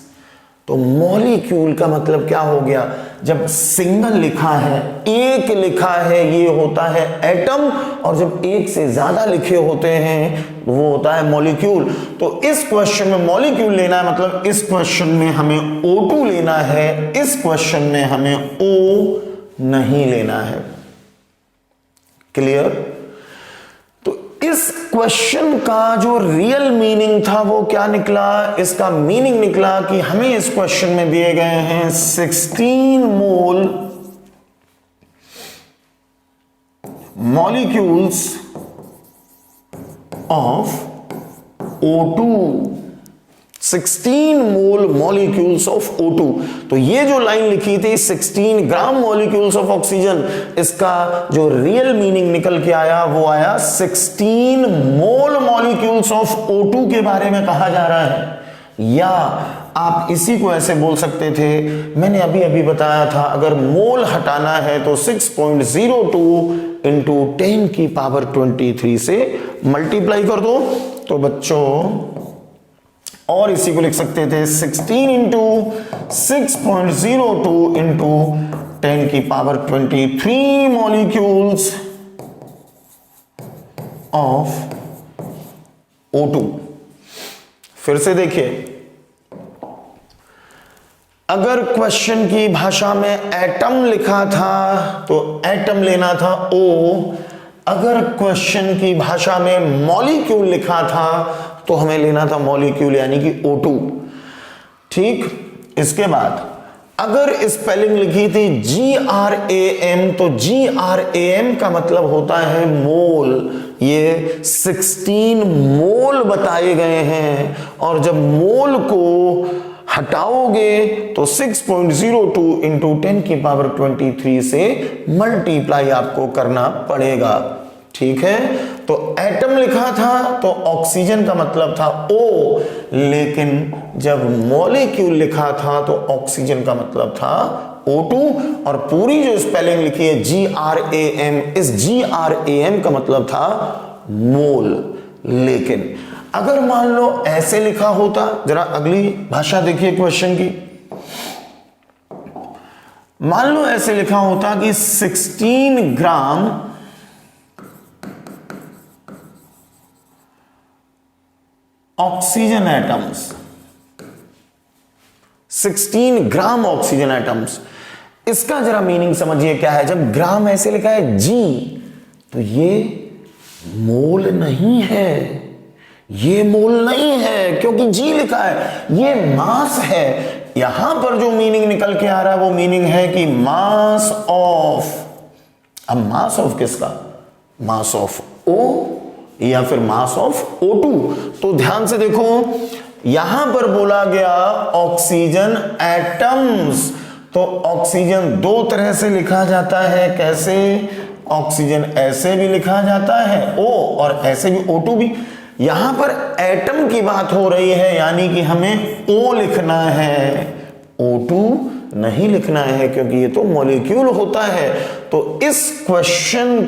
Speaker 1: तो मॉलिक्यूल का मतलब क्या हो गया? जब सिंगल लिखा है, एक लिखा है, ये होता है एटम, और जब एक से ज्यादा लिखे होते हैं वो होता है मॉलिक्यूल। तो इस क्वेश्चन में मॉलिक्यूल लेना है, मतलब इस क्वेश्चन में हमें O2 लेना है, इस क्वेश्चन में हमें O नहीं लेना है। क्लियर? इस क्वेश्चन का जो रियल मीनिंग था वो क्या निकला? इसका मीनिंग निकला कि हमें इस क्वेश्चन में दिए गए हैं 16 mole molecules of O2, 16 mole molecules of O2। तो ये जो लाइन लिखी थी 16 ग्राम मॉलिक्यूल्स ऑफ ऑक्सीजन, इसका जो रियल मीनिंग निकल के आया वो आया 16 मोल मॉलिक्यूल्स ऑफ O2 के बारे में कहा जा रहा है। या आप इसी को ऐसे बोल सकते थे, मैंने अभी अभी बताया था, अगर मोल हटाना है तो 6.02 इंटू 10 की पावर 23 से मल्टीप्लाई कर दो। तो बच्चों, और इसी को लिख सकते थे 16 इंटू 6.02 इंटू 10 की पावर 23 मॉलिक्यूल्स ऑफ O2। फिर से देखिए, अगर क्वेश्चन की भाषा में एटम लिखा था तो एटम लेना था O, अगर क्वेश्चन की भाषा में मॉलिक्यूल लिखा था तो हमें लेना था मॉलिक्यूल यानी कि O2। ठीक, इसके बाद अगर स्पेलिंग लिखी थी GRAM तो GRAM का मतलब होता है मोल। ये 16 मोल बताए गए हैं और जब मोल को हटाओगे तो 6.02 इंटू 10 की पावर 23 से मल्टीप्लाई आपको करना पड़ेगा। ठीक है, तो एटम लिखा था तो ऑक्सीजन का मतलब था O, लेकिन जब मॉलिक्यूल लिखा था तो ऑक्सीजन का मतलब था O2। और पूरी जो स्पेलिंग लिखी है GRAM, इस GRAM का मतलब था मोल। लेकिन अगर मान लो ऐसे लिखा होता, जरा अगली भाषा देखिए क्वेश्चन की, मान लो ऐसे लिखा होता कि 16 gram oxygen atoms, 16 gram oxygen atoms. इसका जरा मीनिंग समझिए क्या है। जब ग्राम ऐसे लिखा है G तो ये मोल नहीं है, ये मोल नहीं है क्योंकि G लिखा है, ये मास है। यहां पर जो मीनिंग निकल के आ रहा है वो मीनिंग है कि मास ऑफ। अब मास ऑफ किसका? मास ऑफ O या फिर मास ऑफ O2। तो ध्यान से देखो, यहां पर बोला गया ऑक्सीजन एटम्स, तो ऑक्सीजन दो तरह से लिखा जाता है। कैसे? ऑक्सीजन ऐसे भी लिखा जाता है O और ऐसे भी O2 भी। यहां पर एटम की बात हो रही है यानी कि हमें O लिखना है, O2 नहीं लिखना है क्योंकि ये तो मॉलिक्यूल होता है। तो इस क्वेश्चन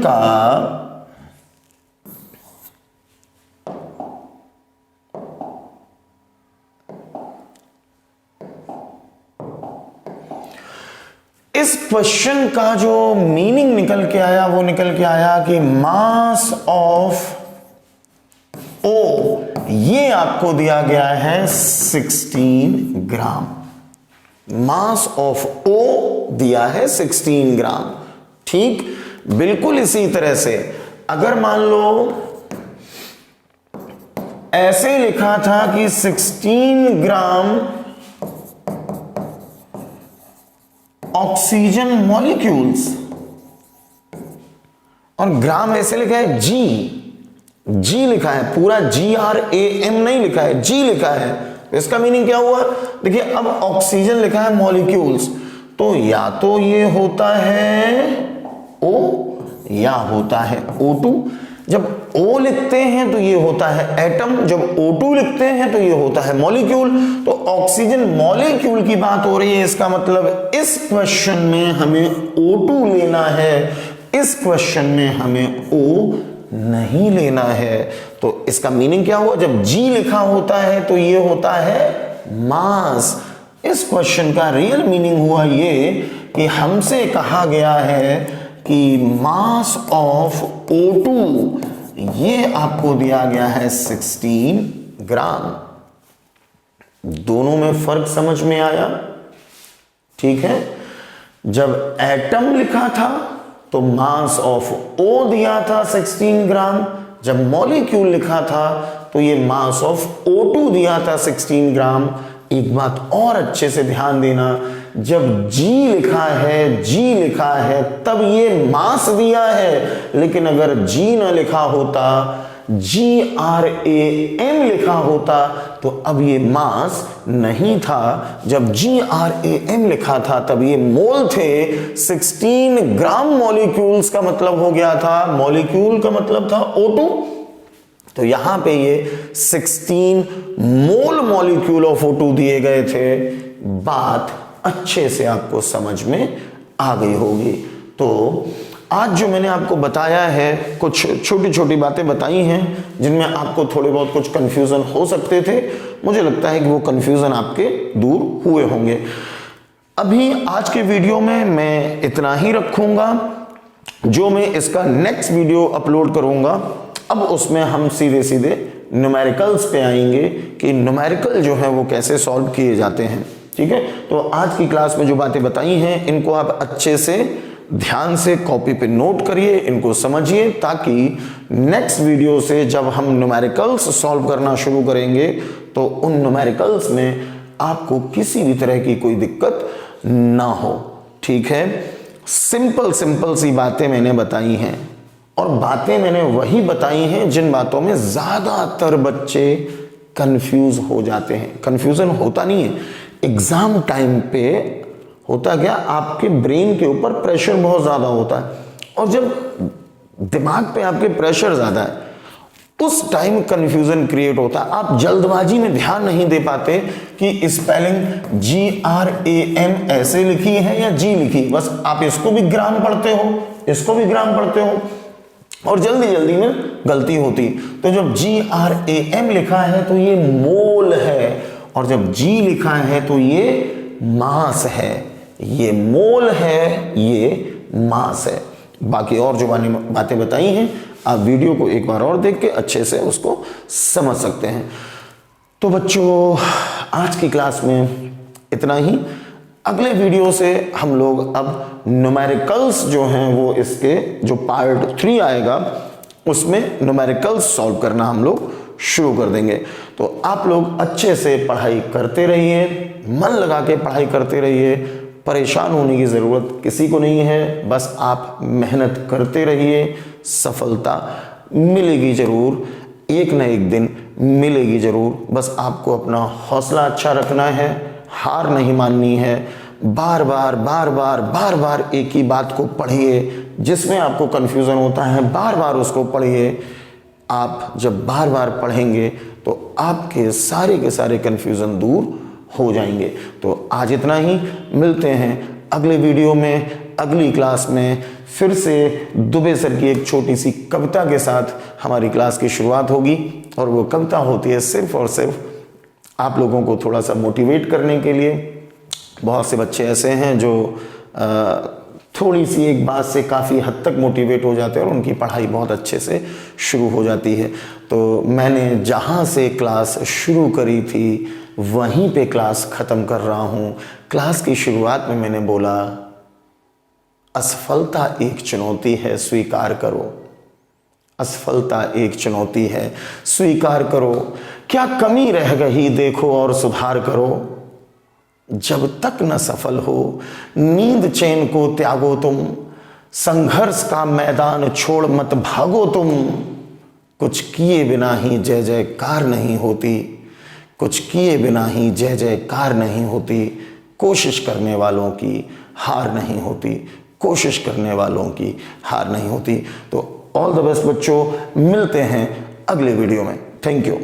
Speaker 1: का जो मीनिंग निकल के आया वो निकल के आया कि मास ऑफ O, ये आपको दिया गया है 16 ग्राम। मास ऑफ O दिया है 16 ग्राम। ठीक, बिल्कुल इसी तरह से अगर मान लो ऐसे लिखा था कि 16 ग्राम ऑक्सीजन मॉलिक्यूल्स और ग्राम ऐसे लिखा है G लिखा है, पूरा GRAM नहीं लिखा है, G लिखा है। इसका मीनिंग क्या हुआ? देखिए, अब ऑक्सीजन लिखा है मॉलिक्यूल्स, तो या तो ये होता है O या होता है O2। जब O लिखते हैं तो ये होता है एटम, जब O2 लिखते हैं तो ये होता है मॉलिक्यूल। तो ऑक्सीजन मॉलिक्यूल की बात हो रही है, इसका मतलब इस क्वेश्चन में हमें O2 लेना है, इस क्वेश्चन में हमें O नहीं लेना है। तो इसका मीनिंग क्या हुआ? जब G लिखा होता है तो ये होता है मास। इस क्वेश्चन का रियल मीनिंग हुआ ये कि हमसे कहा गया है कि मास ऑफ O2 ये आपको दिया गया है 16 ग्राम। दोनों में फर्क समझ में आया? ठीक है, जब एटम लिखा था तो मास ऑफ O दिया था 16 ग्राम, जब मॉलिक्यूल लिखा था तो ये मास ऑफ O2 दिया था 16 ग्राम। एक बात और अच्छे से ध्यान देना, जब G लिखा है तब ये मास दिया है, लेकिन अगर G ना लिखा होता, GRAM लिखा होता तो अब ये मास नहीं था। जब GRAM लिखा था तब ये मोल थे। 16 ग्राम मॉलिक्यूल्स का मतलब हो गया था, मॉलिक्यूल का मतलब था O2, तो यहां पे ये 16 मोल मॉलिक्यूल ऑफ O2 दिए गए थे। बात अच्छे से आपको समझ में आ गई होगी। तो आज जो मैंने आपको बताया है, कुछ छोटी छोटी बातें बताई हैं जिनमें आपको थोड़े बहुत कुछ कंफ्यूजन हो सकते थे। मुझे लगता है कि वो कंफ्यूजन आपके दूर हुए होंगे। अभी आज के वीडियो में मैं इतना ही रखूंगा। जो मैं इसका नेक्स्ट वीडियो अपलोड करूंगा, अब उसमें हम सीधे सीधे न्यूमेरिकल्स पे आएंगे कि न्यूमेरिकल जो है वो कैसे सॉल्व किए जाते हैं। ठीक है, तो आज की क्लास में जो बातें बताई हैं इनको आप अच्छे से ध्यान से कॉपी पे नोट करिए, इनको समझिए, ताकि नेक्स्ट वीडियो से जब हम न्यूमेरिकल्स सॉल्व करना शुरू करेंगे तो उन न्यूमेरिकल्स में आपको किसी भी तरह की कोई दिक्कत ना हो। ठीक है, सिंपल सिंपल सी बातें मैंने बताई हैं, और बातें मैंने वही बताई हैं जिन बातों में ज्यादातर बच्चे कंफ्यूज हो जाते हैं। कंफ्यूजन होता नहीं है, एग्जाम टाइम पे होता क्या, आपके ब्रेन के ऊपर प्रेशर बहुत ज्यादा होता है, और जब दिमाग पे आपके प्रेशर ज्यादा है उस टाइम कंफ्यूजन क्रिएट होता है। आप जल्दबाजी में ध्यान नहीं दे पाते कि स्पेलिंग GRAM ऐसे लिखी है या जी लिखी, बस आप इसको भी ग्राम पढ़ते हो, इसको भी ग्राम पढ़ते हो, और जल्दी जल्दी में गलती होती। तो जब GRAM लिखा है तो ये मोल है, और जब G लिखा है तो ये मास है। ये मोल है, ये मास है। बाकी और जो बातें बताई हैं आप वीडियो को एक बार और देख के अच्छे से उसको समझ सकते हैं। तो बच्चों, आज की क्लास में इतना ही। अगले वीडियो से हम लोग अब न्यूमेरिकल्स जो हैं वो इसके जो पार्ट 3 आएगा उसमें न्यूमेरिकल्स सॉल्व करना हम लोग शुरू कर देंगे। तो आप लोग अच्छे से पढ़ाई करते रहिए, मन लगा के पढ़ाई करते रहिए, परेशान होने की ज़रूरत किसी को नहीं है, बस आप मेहनत करते रहिए, सफलता मिलेगी ज़रूर, एक न एक दिन मिलेगी ज़रूर। बस आपको अपना हौसला अच्छा रखना है, हार नहीं माननी है, बार बार एक ही बात को पढ़िए, जिसमें आपको कन्फ्यूज़न होता है बार बार उसको पढ़िए। आप जब बार बार पढ़ेंगे तो आपके सारे के सारे कन्फ्यूज़न दूर हो जाएंगे। तो आज इतना ही, मिलते हैं अगले वीडियो में, अगली क्लास में। फिर से दुबे सर की एक छोटी सी कविता के साथ हमारी क्लास की शुरुआत होगी, और वो कविता होती है सिर्फ और सिर्फ आप लोगों को थोड़ा सा मोटिवेट करने के लिए। बहुत से बच्चे ऐसे हैं जो थोड़ी सी एक बात से काफ़ी हद तक मोटिवेट हो जाते हैं और उनकी पढ़ाई बहुत अच्छे से शुरू हो जाती है। तो मैंने जहाँ से क्लास शुरू करी थी वहीं पे क्लास ख़त्म कर रहा हूँ। क्लास की शुरुआत में मैंने बोला, असफलता एक चुनौती है, स्वीकार करो। असफलता एक चुनौती है, स्वीकार करो। क्या कमी रह गई देखो और सुधार करो। जब तक न सफल हो नींद चैन को त्यागो तुम, संघर्ष का मैदान छोड़ मत भागो तुम। कुछ किए बिना ही जय जयकार नहीं होती, कुछ किए बिना ही जय जयकार नहीं होती। कोशिश करने वालों की हार नहीं होती, कोशिश करने वालों की हार नहीं होती। तो ऑल द बेस्ट बच्चों, मिलते हैं अगले वीडियो में। Thank you.